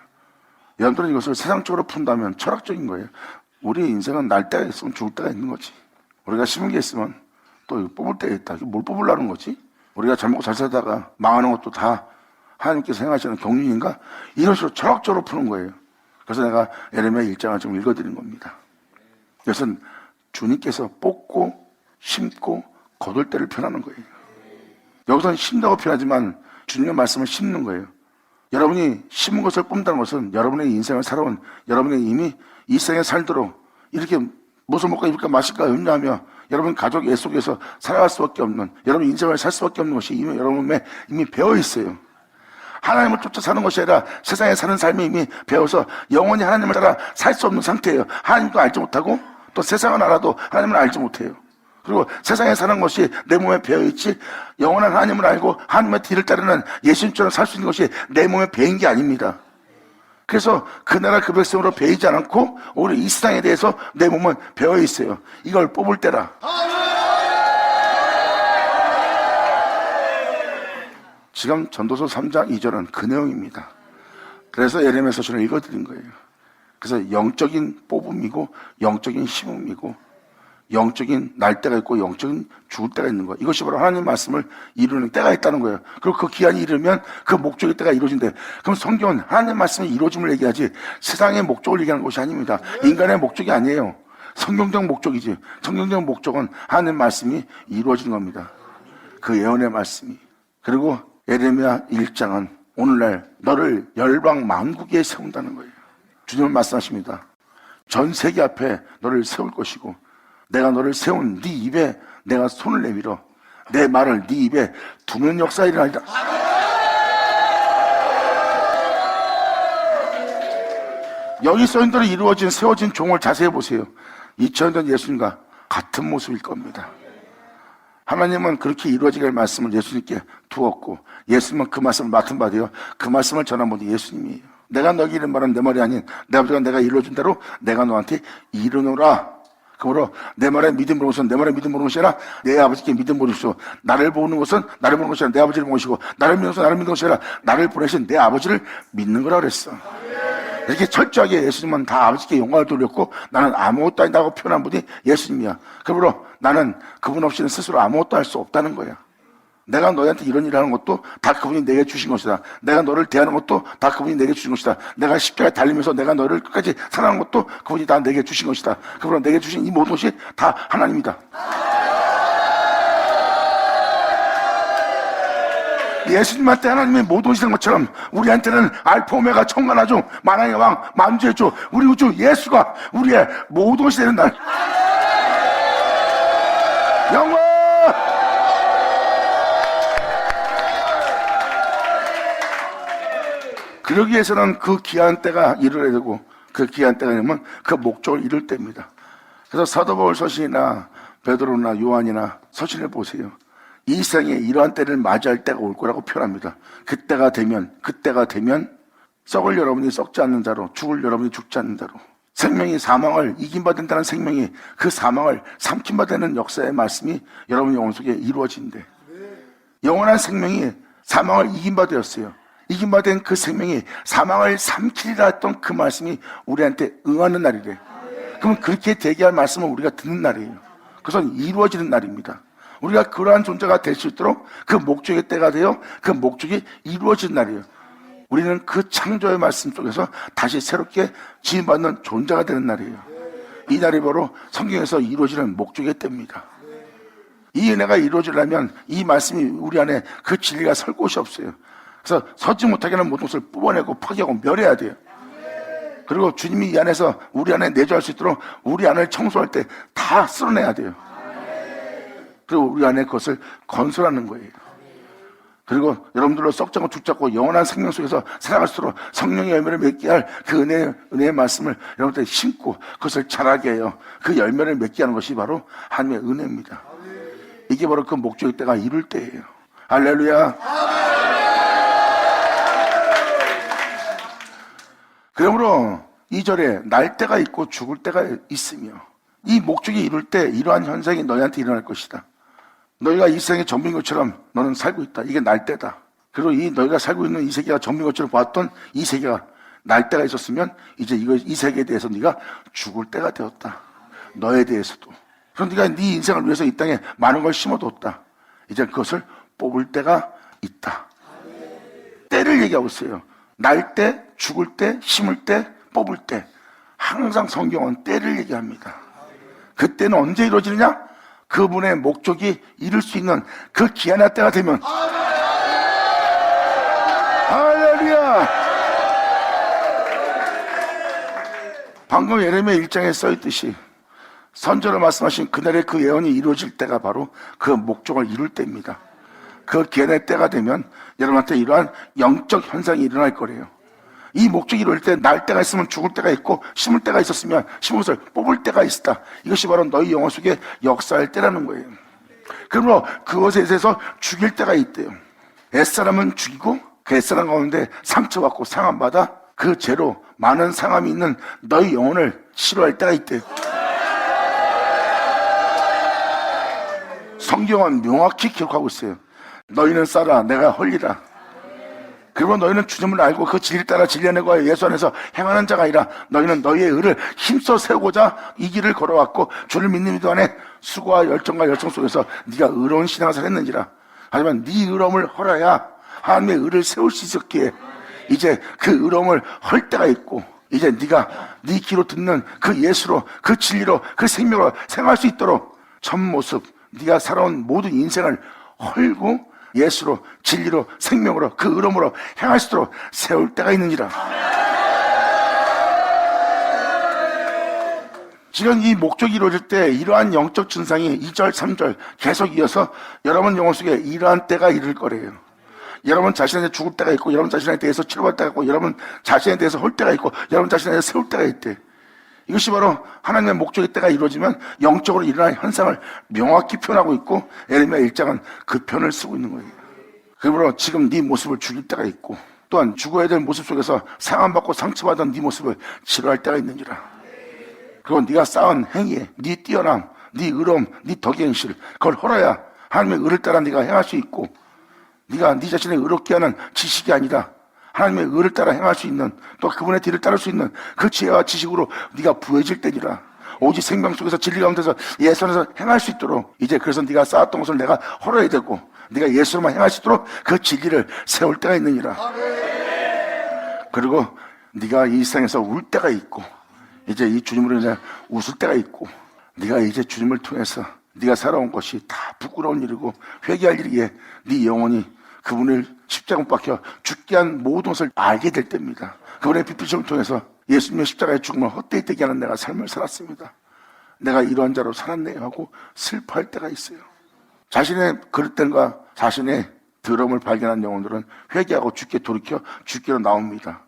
여러분들은 이것을 세상적으로 푼다면 철학적인 거예요. 우리의 인생은 날 때가 있으면 죽을 때가 있는 거지. 우리가 심은 게 있으면 또 뽑을 때가 있다. 뭘 뽑으려는 거지? 우리가 잘 먹고 잘 살다가 망하는 것도 다 하나님께서 행하시는 경륜인가? 이런 식으로 철학적으로 푸는 거예요. 그래서 내가 예레미야 1장을 좀 읽어드린 겁니다. 이것은 주님께서 뽑고 심고 거둘 때를 표현하는 거예요. 여기서는 심다고 표현하지만 주님의 말씀을 심는 거예요. 여러분이 심은 것을 뽑는다는 것은 여러분의 인생을 살아온 여러분의 이미 이 생에 살도록 이렇게 무엇을 먹고 입을까 마실까 염려하며 여러분 가족 애 속에서 살아갈 수밖에 없는, 여러분 인생을 살 수밖에 없는 것이 이미 여러분의 이미 배어 있어요. 하나님을 쫓아 사는 것이 아니라 세상에 사는 삶이 이미 배워서 영원히 하나님을 따라 살 수 없는 상태예요. 하나님도 알지 못하고 또 세상은 알아도 하나님을 알지 못해요. 그리고 세상에 사는 것이 내 몸에 배어있지 영원한 하나님을 알고 하나님의 뒤를 따르는 예수님처럼 살 수 있는 것이 내 몸에 배인 게 아닙니다. 그래서 그 나라 그 백성으로 배이지 않고 오히려 이 세상에 대해서 내 몸은 배어있어요. 이걸 뽑을 때라. 지금 전도서 3장 2절은 그 내용입니다. 그래서 예레미야 서신을 읽어드린 거예요. 그래서 영적인 뽑음이고 영적인 심음이고 영적인 날 때가 있고 영적인 죽을 때가 있는 거예요. 이것이 바로 하나님 말씀을 이루는 때가 있다는 거예요. 그리고 그 기한이 이르면 그 목적의 때가 이루어진대. 그럼 성경은 하나님 말씀의 이루어짐을 얘기하지 세상의 목적을 얘기하는 것이 아닙니다. 인간의 목적이 아니에요. 성경적 목적이지. 성경적 목적은 하나님 말씀이 이루어지는 겁니다. 그 예언의 말씀이. 그리고 예레미야 1장은 오늘날 너를 열방 만국에 세운다는 거예요. 주님은 말씀하십니다. 전 세계 앞에 너를 세울 것이고 내가 너를 세운 네 입에 내가 손을 내밀어 내 말을 네 입에 두면 역사가 일어나리라. 여기 써있는 대로 이루어진 세워진 종을 자세히 보세요. 2000년 전 예수님과 같은 모습일 겁니다. 하나님은 그렇게 이루어지게 할 말씀을 예수님께 두었고 예수님은 그 말씀을 맡은 바 되어 그 말씀을 전한 분이 예수님이에요. 내가 너에게 이른 말은 내 말이 아닌 내 아버지가 내가 일러준 대로 내가 너한테 이르노라. 그러므로 내 말에 믿음 보는 것은 내 말에 믿음 보는 것이 아니라 내 아버지께 믿음 보는 것이고, 나를 보는 것은 나를 보는 것이 아니라 내 아버지를 보는 것이고, 나를 믿는 것은 나를 믿는 것이 아니라 나를 보내신 내 아버지를 믿는 거라 그랬어. 이렇게 철저하게 예수님은 다 아버지께 영광을 돌렸고 나는 아무것도 아니다고 표현한 분이 예수님이야. 그러므로 나는 그분 없이는 스스로 아무것도 할 수 없다는 거야. 내가 너희한테 이런 일을 하는 것도 다 그분이 내게 주신 것이다. 내가 너를 대하는 것도 다 그분이 내게 주신 것이다. 내가 십자가에 달리면서 내가 너를 끝까지 사랑하는 것도 그분이 다 내게 주신 것이다. 그러므로 내게 주신 이 모든 것이 다 하나님이다. 예수님한테 하나님의 모든 것이 된 것처럼 우리한테는 알파 오메가 천간하주 만왕의 왕 만주의 주 우리 우주 예수가 우리의 모든 것이 되는 날. 영원. 그러기 위해서는 그 귀한 때가 이르러야 되고, 그 귀한 때가 되면 그 목적을 이룰 때입니다. 그래서 사도 바울 서신이나 베드로나 요한이나 서신을 보세요. 이 세상에 이러한 때를 맞이할 때가 올 거라고 표현합니다. 그때가 되면 썩을 여러분이 썩지 않는 자로, 죽을 여러분이 죽지 않는 자로, 생명이 사망을 이긴 바 된다는 생명이 그 사망을 삼킨 바 되는 역사의 말씀이 여러분 영혼 속에 이루어진대. 영원한 생명이 사망을 이긴 바 되었어요. 이긴 바 된 그 생명이 사망을 삼키리라 했던 그 말씀이 우리한테 응하는 날이래. 그럼 그렇게 대기할 말씀을 우리가 듣는 날이에요. 그것은 이루어지는 날입니다. 우리가 그러한 존재가 될 수 있도록 그 목적의 때가 되어 그 목적이 이루어진 날이에요. 우리는 그 창조의 말씀 속에서 다시 새롭게 지음받는 존재가 되는 날이에요. 이 날이 바로 성경에서 이루어지는 목적의 때입니다. 이 은혜가 이루어지려면 이 말씀이 우리 안에 그 진리가 설 곳이 없어요. 그래서 서지 못하게 하는 모든 것을 뽑아내고 파괴하고 멸해야 돼요. 그리고 주님이 이 안에서 우리 안에 내주할 수 있도록 우리 안을 청소할 때 다 쓸어내야 돼요. 그리고 우리 안에 그것을 건설하는 거예요. 그리고 여러분들로 썩지 않고 죽지 않고 영원한 생명 속에서 살아갈수록 성령의 열매를 맺게 할 그 은혜의 말씀을 여러분들 심고 그것을 자라게 해요. 그 열매를 맺게 하는 것이 바로 하나님의 은혜입니다. 이게 바로 그 목적의 때가 이룰 때예요. 할렐루야. 그러므로 2절에 날 때가 있고 죽을 때가 있으며, 이 목적이 이룰 때 이러한 현상이 너희한테 일어날 것이다. 너희가 이 세상의 전부인 것처럼 너는 살고 있다. 이게 날 때다. 그리고 이 너희가 살고 있는 이 세계가 전부인 것처럼 봤던 이 세계가 날 때가 있었으면 이제 이 세계에 대해서 네가 죽을 때가 되었다. 너에 대해서도. 그럼 네가 네 인생을 위해서 이 땅에 많은 걸 심어뒀다. 이제 그것을 뽑을 때가 있다. 때를 얘기하고 있어요. 날 때, 죽을 때, 심을 때, 뽑을 때. 항상 성경은 때를 얘기합니다. 그때는 언제 이루어지느냐? 그분의 목적이 이룰 수 있는 그 기한의 때가 되면. 할렐루야. 방금 예레미야 1장에 써있듯이 선저로 말씀하신 그날의 그 예언이 이루어질 때가 바로 그 목적을 이룰 때입니다. 그 기한의 때가 되면 여러분한테 이러한 영적 현상이 일어날 거래요. 이 목적이 이룰 때 날 때가 있으면 죽을 때가 있고 심을 때가 있었으면 심은 것을 뽑을 때가 있다. 이것이 바로 너희 영혼 속에 역사할 때라는 거예요. 그러므로 그것에 대해서 죽일 때가 있대요. 옛사람은 죽이고 그 옛사람 가운데 상처받고 상함받아 그 죄로 많은 상함이 있는 너희 영혼을 치료할 때가 있대요. 성경은 명확히 기록하고 있어요. 너희는 싸라 내가 헐리라. 그리고 너희는 주님을 알고 그 진리를 따라 진리하고 예수 안에서 행하는 자가 아니라 너희는 너희의 의를 힘써 세우고자 이 길을 걸어왔고 주를 믿는 이도 안에 수고와 열정과 열정 속에서 네가 의로운 신앙생활을 했는지라. 하지만 네 의로움을 헐어야 하나님의 의를 세울 수 있었기에 이제 그 의로움을 헐 때가 있고, 이제 네가 네 귀로 듣는 그 예수로 그 진리로 그 생명으로 생활할 수 있도록 첫 모습 네가 살아온 모든 인생을 헐고 예수로 진리로 생명으로 그 의로움으로 행할 수 있도록 세울 때가 있는지라. 지금 이 목적이 이루어질 때 이러한 영적 증상이 2절 3절 계속 이어서 여러분 영혼 속에 이러한 때가 이를 거래요. 여러분 자신에 죽을 때가 있고, 여러분 자신에 대해서 치료할 때가 있고, 여러분 자신에 대해서 헐 때가 있고, 여러분 자신에 대해서 세울 때가 있대. 이것이 바로 하나님의 목적의 때가 이루어지면 영적으로 일어날 현상을 명확히 표현하고 있고, 예레미야 1장은 그 편을 쓰고 있는 거예요. 그러므로 지금 네 모습을 죽일 때가 있고, 또한 죽어야 될 모습 속에서 상함받고 상처받은 네 모습을 싫어할 때가 있는지라. 그건 네가 쌓은 행위에 네 뛰어남, 네 의로움, 네 덕의 행실, 그걸 헐어야 하나님의 의를 따라 네가 행할 수 있고, 네가 네 자신을 의롭게 하는 지식이 아니라 하나님의 의를 따라 행할 수 있는, 또 그분의 뒤를 따를 수 있는 그 지혜와 지식으로 네가 부해질 때니라. 오직 생명 속에서 진리 가운데서 예수 안에서 행할 수 있도록, 이제 그래서 네가 쌓았던 것을 내가 헐어야 되고, 네가 예수로만 행할 수 있도록 그 진리를 세울 때가 있느니라. 그리고 네가 이 세상에서 울 때가 있고, 이제 이 주님으로 인해 웃을 때가 있고, 네가 이제 주님을 통해서 네가 살아온 것이 다 부끄러운 일이고 회개할 일이기에 네 영혼이 그분을 십자가 못 박혀 죽게 한 모든 것을 알게 될 때입니다. 그분의 빛비심을 통해서 예수님의 십자가의 죽음을 헛되이 되게 하는 내가 삶을 살았습니다. 내가 이러한 자로 살았네요 하고 슬퍼할 때가 있어요. 자신의 그릇됨과 자신의 더러움을 발견한 영혼들은 회개하고 주께 돌이켜 주께로 나옵니다.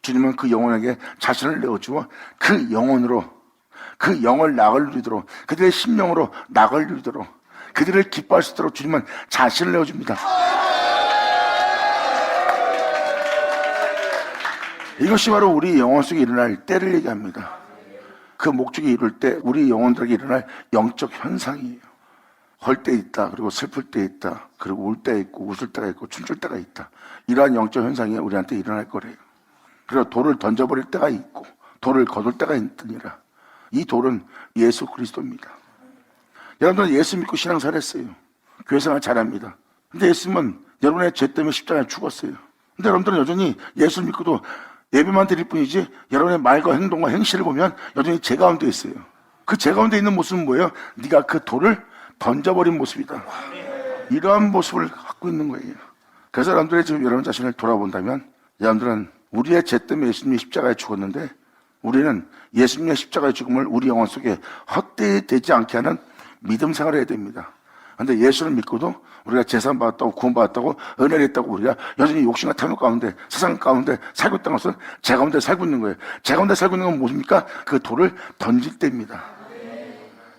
주님은 그 영혼에게 자신을 내어주어 그 영혼으로 그 영을 낙을 누리도록, 그들의 심령으로 낙을 누리도록, 그들을 기뻐할 수 있도록 주님은 자신을 내어줍니다. 이것이 바로 우리 영혼 속에 일어날 때를 얘기합니다. 그 목적이 이룰 때 우리 영혼들에게 일어날 영적 현상이에요. 헐 때 있다, 그리고 슬플 때 있다, 그리고 울 때 있고 웃을 때가 있고 춤출 때가 있다. 이러한 영적 현상이 우리한테 일어날 거래요. 그리고 돌을 던져버릴 때가 있고 돌을 거둘 때가 있느니라. 이 돌은 예수 그리스도입니다. 여러분들은 예수 믿고 신앙생활 했어요. 교회생활 잘합니다. 근데 예수님은 여러분의 죄 때문에 십자가에 죽었어요. 근데 여러분들은 여전히 예수 믿고도 예배만 드릴 뿐이지 여러분의 말과 행동과 행실을 보면 여전히 죄 가운데 있어요. 그 죄 가운데 있는 모습은 뭐예요? 네가 그 돌을 던져버린 모습이다. 이러한 모습을 갖고 있는 거예요. 그래서 여러분들이 지금 여러분 자신을 돌아본다면, 여러분들은 우리의 죄 때문에 예수님이 십자가에 죽었는데 우리는 예수님의 십자가의 죽음을 우리 영혼 속에 헛되이 되지 않게 하는 믿음 생활을 해야 됩니다. 그런데 예수를 믿고도 우리가 재산 받았다고 구원받았다고 은혜를 했다고 우리가 여전히 욕심과 탐욕 가운데 세상 가운데 살고 있다는 것은 죄 가운데 살고 있는 거예요. 죄 가운데 살고 있는 건 무엇입니까? 그 돌을 던질 때입니다.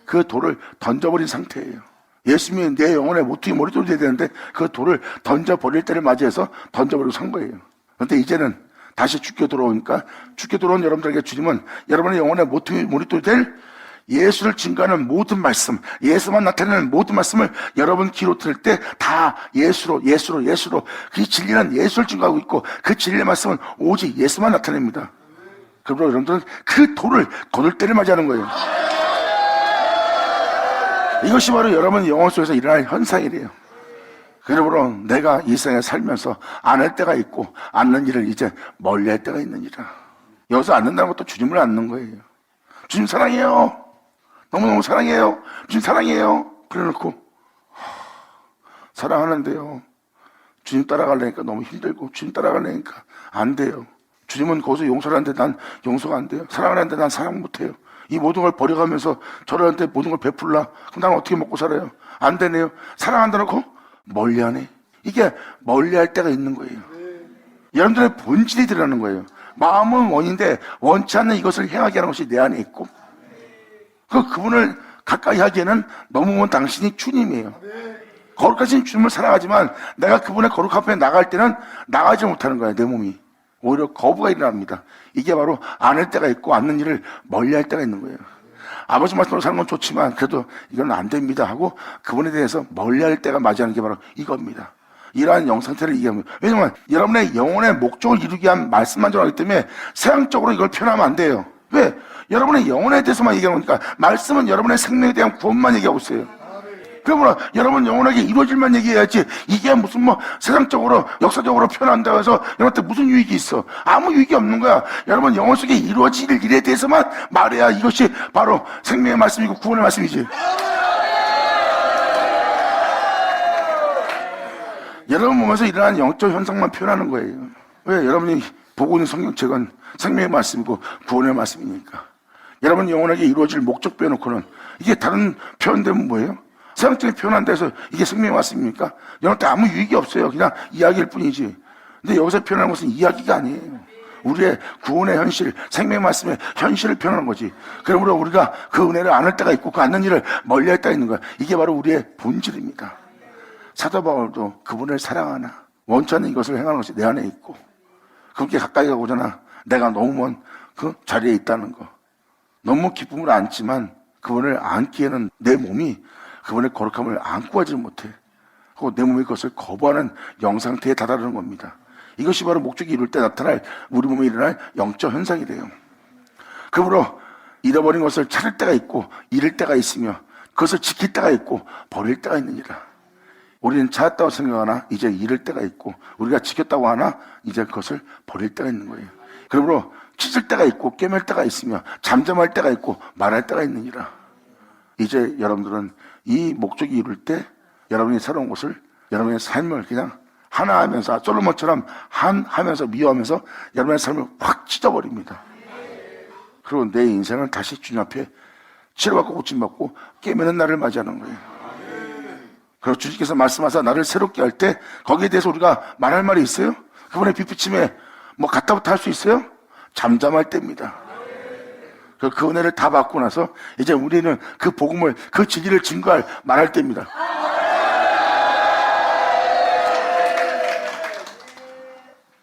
그 돌을 던져버린 상태예요. 예수님이 내 영혼의 모퉁이 머릿돌이 돼야 되는데 그 돌을 던져버릴 때를 맞이해서 던져버리고 산 거예요. 그런데 이제는 다시 죽게 돌아오니까, 죽게 돌아온 여러분들에게 주님은 여러분의 영혼의 모퉁이 머릿돌이 될 예수를 증거하는 모든 말씀, 예수만 나타내는 모든 말씀을 여러분 귀로 들을 때 다 예수로 그 진리는 예수를 증거하고 있고 그 진리의 말씀은 오직 예수만 나타냅니다. 그러므로 여러분들은 그 돌을 거둘 때를 맞이하는 거예요. 이것이 바로 여러분 영혼 속에서 일어날 현상이래요. 그러므로 내가 이 세상에 살면서 안 할 때가 있고 않는 일을 이제 멀리 할 때가 있느니라. 여기서 않는다는 것도 주님을 않는 거예요. 주님 사랑해요. 너무너무 사랑해요. 주님 사랑해요. 그래놓고 사랑하는데요, 주님 따라가려니까 너무 힘들고 주님 따라가려니까 안 돼요. 주님은 거기서 용서를 하는데 난 용서가 안 돼요. 사랑을 하는데 난 사랑 못해요. 이 모든 걸 버려가면서 저들한테 모든 걸 베풀라. 그럼 나는 어떻게 먹고 살아요? 안 되네요. 사랑한다 놓고 멀리하네. 이게 멀리할 때가 있는 거예요. 여러분들의 본질이 드러나는 거예요. 마음은 원인데 원치 않는 이것을 행하게 하는 것이 내 안에 있고, 그분을 가까이 하기에는 너무 먼 당신이 주님이에요. 거룩하신 주님을 사랑하지만 내가 그분의 거룩 앞에 나갈 때는 나가지 못하는 거예요. 내 몸이 오히려 거부가 일어납니다. 이게 바로 안 할 때가 있고 않는 일을 멀리할 때가 있는 거예요. 아버지 말씀으로 사는 건 좋지만 그래도 이건 안 됩니다 하고 그분에 대해서 멀리할 때가 맞이하는 게 바로 이겁니다. 이러한 영상태를 얘기합니다. 왜냐하면 여러분의 영혼의 목적을 이루기 위한 말씀만 전하기 때문에 세상적으로 이걸 표현하면 안 돼요. 왜? 여러분의 영혼에 대해서만 얘기하는 거니까. 말씀은 여러분의 생명에 대한 구원만 얘기하고 있어요. 그러므로 여러분 영혼에게 이루어질만 얘기해야지, 이게 무슨 세상적으로 역사적으로 표현한다고 해서 여러분한테 무슨 유익이 있어? 아무 유익이 없는 거야. 여러분 영혼 속에 이루어질 일에 대해서만 말해야 이것이 바로 생명의 말씀이고 구원의 말씀이지. 여러분 몸에서 일어나는 영적 현상만 표현하는 거예요. 왜? 여러분이 보고 있는 성경책은 생명의 말씀이고 구원의 말씀이니까. 여러분 영혼에게 이루어질 목적 빼놓고는 이게 다른 표현되면 뭐예요? 세상적인 표현한다 해서 이게 생명의 말씀입니까? 여러분한테 아무 유익이 없어요. 그냥 이야기일 뿐이지. 근데 여기서 표현하는 것은 이야기가 아니에요. 우리의 구원의 현실, 생명의 말씀의 현실을 표현하는 거지. 그러므로 우리가 그 은혜를 안 할 때가 있고 그 않는 일을 멀리 할 때가 있는 거야. 이게 바로 우리의 본질입니다. 사도 바울도 그분을 사랑하나 원치 않는 이것을 행하는 것이 내 안에 있고 그렇게 가까이 가고잖아. 내가 너무 먼 그 자리에 있다는 거. 너무 기쁨을 안지만 그분을 안기에는 내 몸이 그분의 거룩함을 안고 가지 못해. 그리고 내 몸이 그것을 거부하는 영상태에 다다르는 겁니다. 이것이 바로 목적이 이룰 때 나타날 우리 몸에 일어날 영적 현상이래요. 그러므로 잃어버린 것을 찾을 때가 있고 잃을 때가 있으며 그것을 지킬 때가 있고 버릴 때가 있느니라. 우리는 찾았다고 생각하나 이제 잃을 때가 있고 우리가 지켰다고 하나 이제 그것을 버릴 때가 있는 거예요. 그러므로 찢을 때가 있고 깨맬 때가 있으며 잠잠할 때가 있고 말할 때가 있느니라. 이제 여러분들은 이 목적이 이룰 때 여러분이 새로운 것을 여러분의 삶을 그냥 하나 하면서 솔로몬처럼 하면서 미워하면서 여러분의 삶을 확 찢어버립니다. 그리고 내 인생을 다시 주님 앞에 치료받고 고침받고 깨매는 날을 맞이하는 거예요. 그리고 주님께서 말씀하사 나를 새롭게 할 때 거기에 대해서 우리가 말할 말이 있어요? 그분의 빛비침에 뭐 갖다부터 할 수 있어요? 잠잠할 때입니다. 그 은혜를 다 받고 나서 이제 우리는 그 복음을 그 진리를 증거할 말할 때입니다.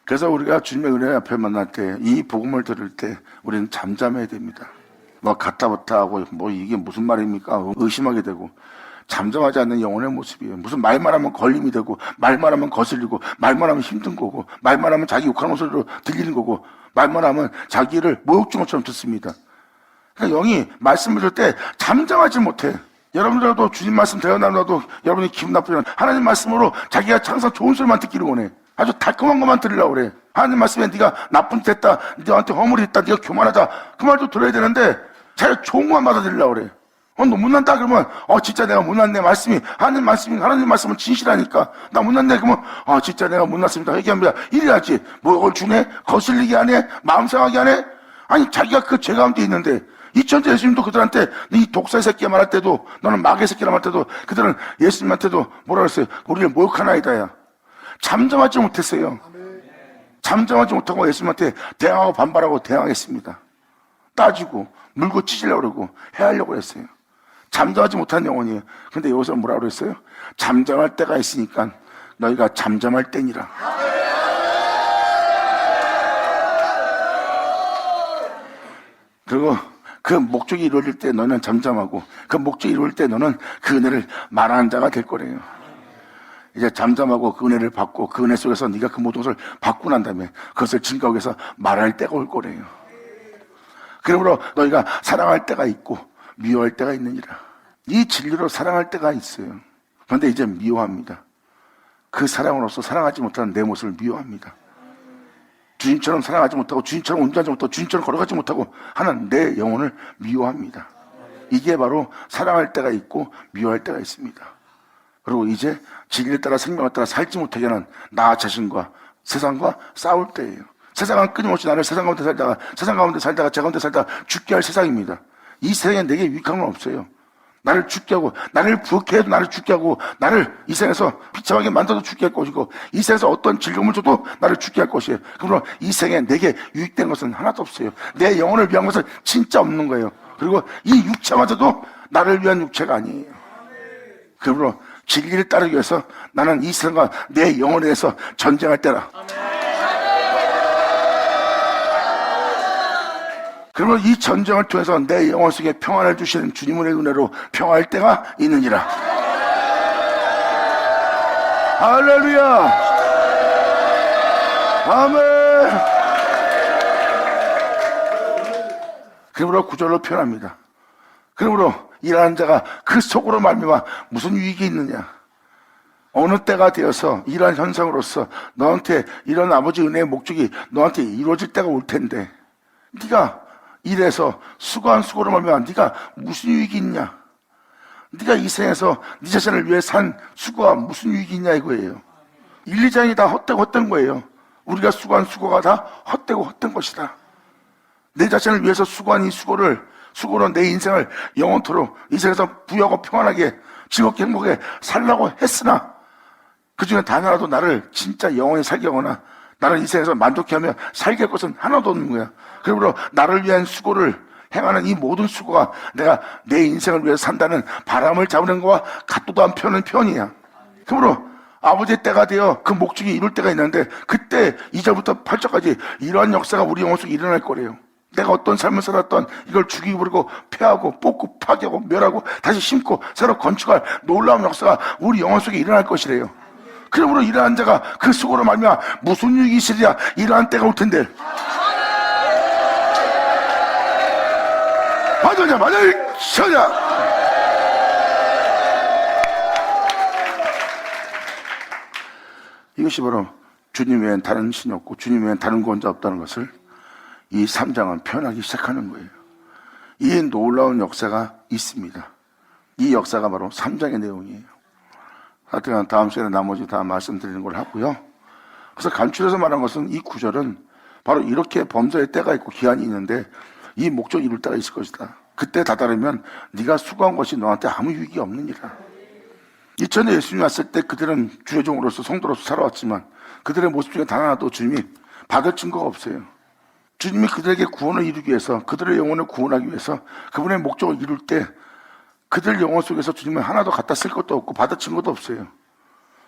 그래서 우리가 주님의 은혜 앞에 만날 때 이 복음을 들을 때 우리는 잠잠해야 됩니다. 뭐 갖다부터 하고 뭐 이게 무슨 말입니까? 의심하게 되고 잠잠하지 않는 영혼의 모습이에요. 무슨 말만 하면 걸림이 되고 말만 하면 거슬리고 말만 하면 힘든 거고 말만 하면 자기 욕하는 소리로 들리는 거고 말만 하면 자기를 모욕준 것처럼 듣습니다. 그러니까 영이 말씀을 들을 때 잠잠하지 못해. 여러분들도 주님 말씀 대화나누어도 여러분이 기분 나쁘잖아. 하나님 말씀으로 자기가 항상 좋은 소리만 듣기를 원해. 아주 달콤한 것만 들으려고 그래. 하나님 말씀에 네가 나쁜 짓 했다, 너한테 허물이 있다, 네가 교만하다 그 말도 들어야 되는데 자기가 좋은 것만 받아들이려고 그래. 너 못난다 그러면 진짜 내가 못났네. 말씀이 하나님 말씀은 진실하니까 나 못났네 그러면 진짜 내가 못났습니다 얘기합니다. 이래야지. 뭐 그걸 주네? 거슬리게 하네? 마음 상하게 하네? 아니 자기가 그 죄 가운데 있는데 이천자 예수님도 그들한테 이 독사의 새끼야 말할 때도 너는 마귀의 새끼라 말할 때도 그들은 예수님한테도 뭐라 그랬어요? 우리를 모욕하나이다야. 잠잠하지 못했어요. 잠잠하지 못하고 예수님한테 대항하고 반발하고 대항했습니다. 따지고 물고 찢으려고 그러고 해하려고 했어요. 잠잠하지 못한 영혼이에요. 근데 여기서 뭐라 그랬어요? 잠잠할 때가 있으니까 너희가 잠잠할 때니라. 그리고 그 목적이 이루어질 때 너는 잠잠하고 그 목적이 이루어질 때 너는 그 은혜를 말하는 자가 될 거래요. 이제 잠잠하고 그 은혜를 받고 그 은혜 속에서 네가 그 모든 것을 받고 난 다음에 그것을 증거하기 위해서 말할 때가 올 거래요. 그러므로 너희가 사랑할 때가 있고 미워할 때가 있느니라. 이 진리로 사랑할 때가 있어요. 그런데 이제 미워합니다. 그 사랑으로서 사랑하지 못하는 내 모습을 미워합니다. 주님처럼 사랑하지 못하고 주님처럼 온전하지 못하고 주님처럼 걸어가지 못하고 하는 내 영혼을 미워합니다. 이게 바로 사랑할 때가 있고 미워할 때가 있습니다. 그리고 이제 진리에 따라 생명에 따라 살지 못하게 하는 나 자신과 세상과 싸울 때예요. 세상은 끊임없이 나를 세상 가운데 살다가 제 가운데 살다가 죽게 할 세상입니다. 이 세상에 내게 유익한 건 없어요. 나를 죽게 하고 나를 부욕해 해도 나를 죽게 하고 나를 이 세상에서 비참하게 만들어도 죽게 할 것이고 이 세상에서 어떤 즐거움을 줘도 나를 죽게 할 것이에요. 그러므로 이 세상에 내게 유익된 것은 하나도 없어요. 내 영혼을 위한 것은 진짜 없는 거예요. 그리고 이 육체마저도 나를 위한 육체가 아니에요. 그러므로 진리를 따르기 위해서 나는 이 세상과 내 영혼에 대해서 전쟁할 때라. 그러면 이 전쟁을 통해서 내 영혼 속에 평안을 주시는 주님의 은혜로 평화할 때가 있느니라. 할렐루야. 아멘. 그러므로 구절로 표현합니다. 그러므로 일하는 자가 그 속으로 말미암아 무슨 유익이 있느냐. 어느 때가 되어서 이러한 현상으로서 너한테 이런 아버지 은혜의 목적이 너한테 이루어질 때가 올 텐데 네가 이래서 수고한 수고로 말미암아 네가 무슨 유익이 있냐. 네가 이 세상에서 네 자신을 위해 산 수고가 무슨 유익이 있냐 이거예요. 1, 2장이 다 헛된 거예요. 우리가 수고한 수고가 다 헛된 것이다. 내 자신을 위해서 수고한 이 수고로 내 인생을 영원토록 이 세상에서 부유하고 평안하게 즐겁게 행복하게 살라고 했으나 그 중에 단 하나도 나를 진짜 영원히 살게 하거나 나를 이 세상에서 만족해 하며 살게 할 것은 하나도 없는 거야. 그러므로 나를 위한 수고를 행하는 이 모든 수고가 내가 내 인생을 위해서 산다는 바람을 잡는 것과 같도도 안 펴는 편이야. 그러므로 아버지의 때가 되어 그 목적이 이룰 때가 있는데 그때 2절부터 8절까지 이러한 역사가 우리 영혼 속에 일어날 거래요. 내가 어떤 삶을 살았던 이걸 죽이고 버리고 폐하고 뽑고 파괴하고 멸하고 다시 심고 새로 건축할 놀라운 역사가 우리 영혼 속에 일어날 것이래요. 그러므로 이러한 자가 그 수고로 말미암아 무슨 유익이 있으리야. 이러한 때가 올 텐데. 맞으냐 맞으냐. 이것이 바로 주님 외엔 다른 신이 없고 주님 외엔 다른 구원자 없다는 것을 이 3장은 표현하기 시작하는 거예요. 이 놀라운 역사가 있습니다. 이 역사가 바로 3장의 내용이에요. 하여튼 다음 시간에 나머지 다 말씀드리는 걸 하고요. 그래서 간추려서 말한 것은 이 구절은 바로 이렇게 범죄의 때가 있고 기한이 있는데 이 목적을 이룰 때가 있을 것이다. 그때 다다르면 네가 수고한 것이 너한테 아무 유익이 없느니라. 이전에 예수님이 왔을 때 그들은 주의 종으로서 성도로서 살아왔지만 그들의 모습 중에 단 하나도 주님이 받을 증거가 없어요. 주님이 그들에게 구원을 이루기 위해서 그들의 영혼을 구원하기 위해서 그분의 목적을 이룰 때 그들 영혼 속에서 주님은 하나도 갖다 쓸 것도 없고 받을 증거도 없어요.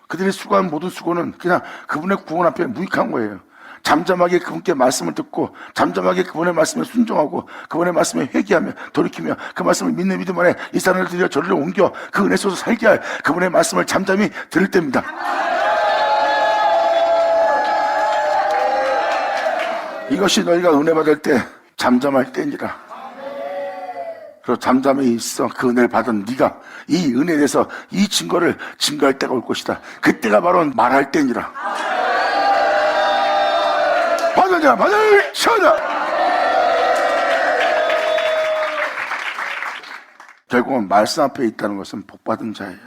그들이 수고한 모든 수고는 그냥 그분의 구원 앞에 무익한 거예요. 잠잠하게 그분께 말씀을 듣고 잠잠하게 그분의 말씀에 순종하고 그분의 말씀에 회개하며 돌이키며 그 말씀을 믿는 믿음 안에 이 산을 들여 저리로 옮겨 그 은혜 속에서 살게 할 그분의 말씀을 잠잠히 들을 때입니다. 이것이 너희가 은혜 받을 때 잠잠할 때니라. 그리고 잠잠해 있어 그 은혜를 받은 네가 이 은혜에 대해서 이 증거를 증거할 때가 올 것이다. 그때가 바로 말할 때니라. 받으자 받을 쳐라. 결국은 말씀 앞에 있다는 것은 복받은 자예요.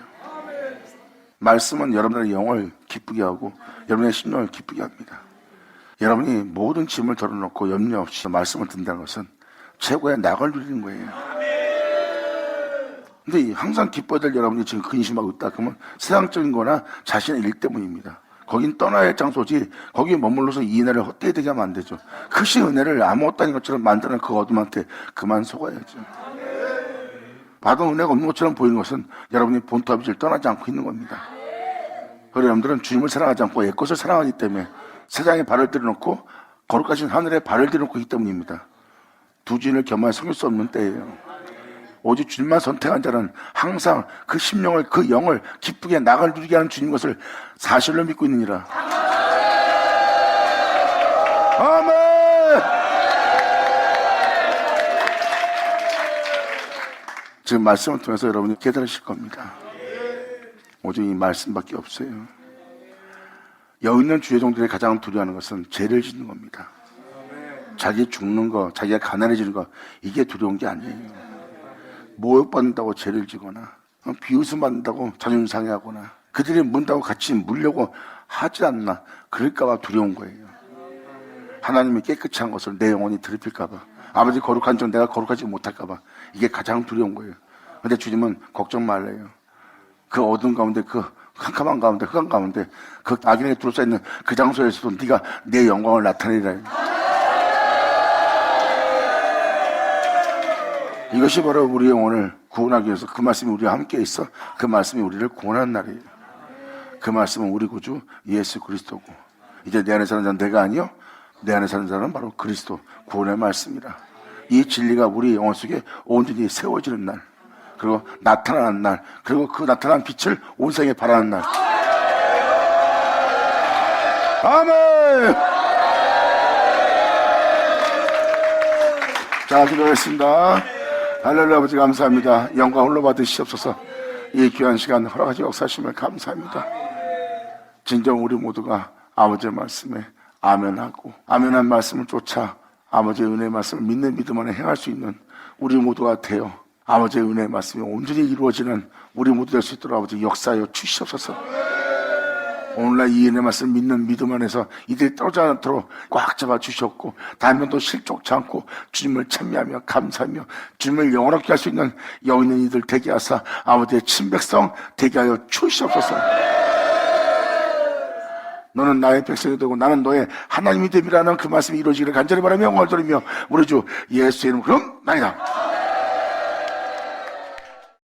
말씀은 여러분의 영을 기쁘게 하고 여러분의 심령을 기쁘게 합니다. 여러분이 모든 짐을 덜어놓고 염려 없이 말씀을 듣는다는 것은 최고의 낙을 누리는 거예요. 근데 항상 기뻐야 될 여러분이 지금 근심하고 있다 그러면 세상적인 거나 자신의 일 때문입니다. 거긴 떠나야 할 장소지 거기에 머물러서 이 은혜를 헛되이 되게 하면 안 되죠. 크신 은혜를 아무것도 아닌 것처럼 만드는 그 어둠한테 그만 속아야죠. 받은 은혜가 없는 것처럼 보이는 것은 여러분이 본토 아버지를 떠나지 않고 있는 겁니다. 그래서 여러분들은 주님을 사랑하지 않고 옛것을 사랑하기 때문에 세상에 발을 들여놓고 거룩하신 하늘에 발을 들여놓고 있기 때문입니다. 두 주인을 겸하여 섬길 수 없는 때예요. 오직 주님만 선택한 자는 항상 그 심령을 그 영을 기쁘게 낙을 누리게 하는 주님 것을 사실로 믿고 있느니라. 아멘. 지금 말씀을 통해서 여러분이 깨달으실 겁니다. 오직 이 말씀밖에 없어요. 여기 있는 주의 종들이 가장 두려워하는 것은 죄를 짓는 겁니다. 자기 죽는 거, 자기가 가난해지는 거, 이게 두려운 게 아니에요. 모욕받는다고 죄를 지거나 비웃음 받는다고 자존심 상해하거나 그들이 문다고 같이 물려고 하지 않나 그럴까 봐 두려운 거예요. 하나님이 깨끗이 한 것을 내 영혼이 더럽힐까 봐 아버지 거룩한 점 내가 거룩하지 못할까 봐 이게 가장 두려운 거예요. 근데 주님은 걱정 말래요. 그 어두운 가운데 그 캄캄한 가운데 흑암 가운데 그 악인에게 둘러싸여 있는 그 장소에서도 네가 내 영광을 나타내리라. 이것이 바로 우리 영혼을 구원하기 위해서 그 말씀이 우리와 함께 있어 그 말씀이 우리를 구원하는 날이에요. 그 말씀은 우리 구주 예수 그리스도고 이제 내 안에 사는 자는 내가 아니요 내 안에 사는 자는 바로 그리스도 구원의 말씀이라. 이 진리가 우리 영혼 속에 온전히 세워지는 날 그리고 나타나는 날 그리고 그 나타난 빛을 온 세상에 발하는 날. 아멘. 자 기도하겠습니다. 할렐루야. 아버지 감사합니다. 영광 홀로 받으시옵소서. 이 귀한 시간 허락하시 역사하심을 감사합니다. 진정 우리 모두가 아버지의 말씀에 아멘하고 아멘한 말씀을 쫓아 아버지의 은혜의 말씀을 믿는 믿음 안에 행할 수 있는 우리 모두가 되어 아버지의 은혜의 말씀이 온전히 이루어지는 우리 모두 될 수 있도록 아버지 역사하여 주시옵소서. 오늘날 이 은혜의 말씀을 믿는 믿음 안에서 이들이 떨어지지 않도록 꽉 잡아 주셨고 다른 면도 실족치 않고 주님을 찬미하며 감사하며 주님을 영원하게 할 수 있는 여기 있는 이들 되게 하사 아버지의 친백성 되게 하여 주시옵소서. 너는 나의 백성이 되고 나는 너의 하나님이 되리라는 그 말씀이 이루어지기를 간절히 바라며 영광을 돌리며 우리 주 예수의 이름으로 그럼 나이다.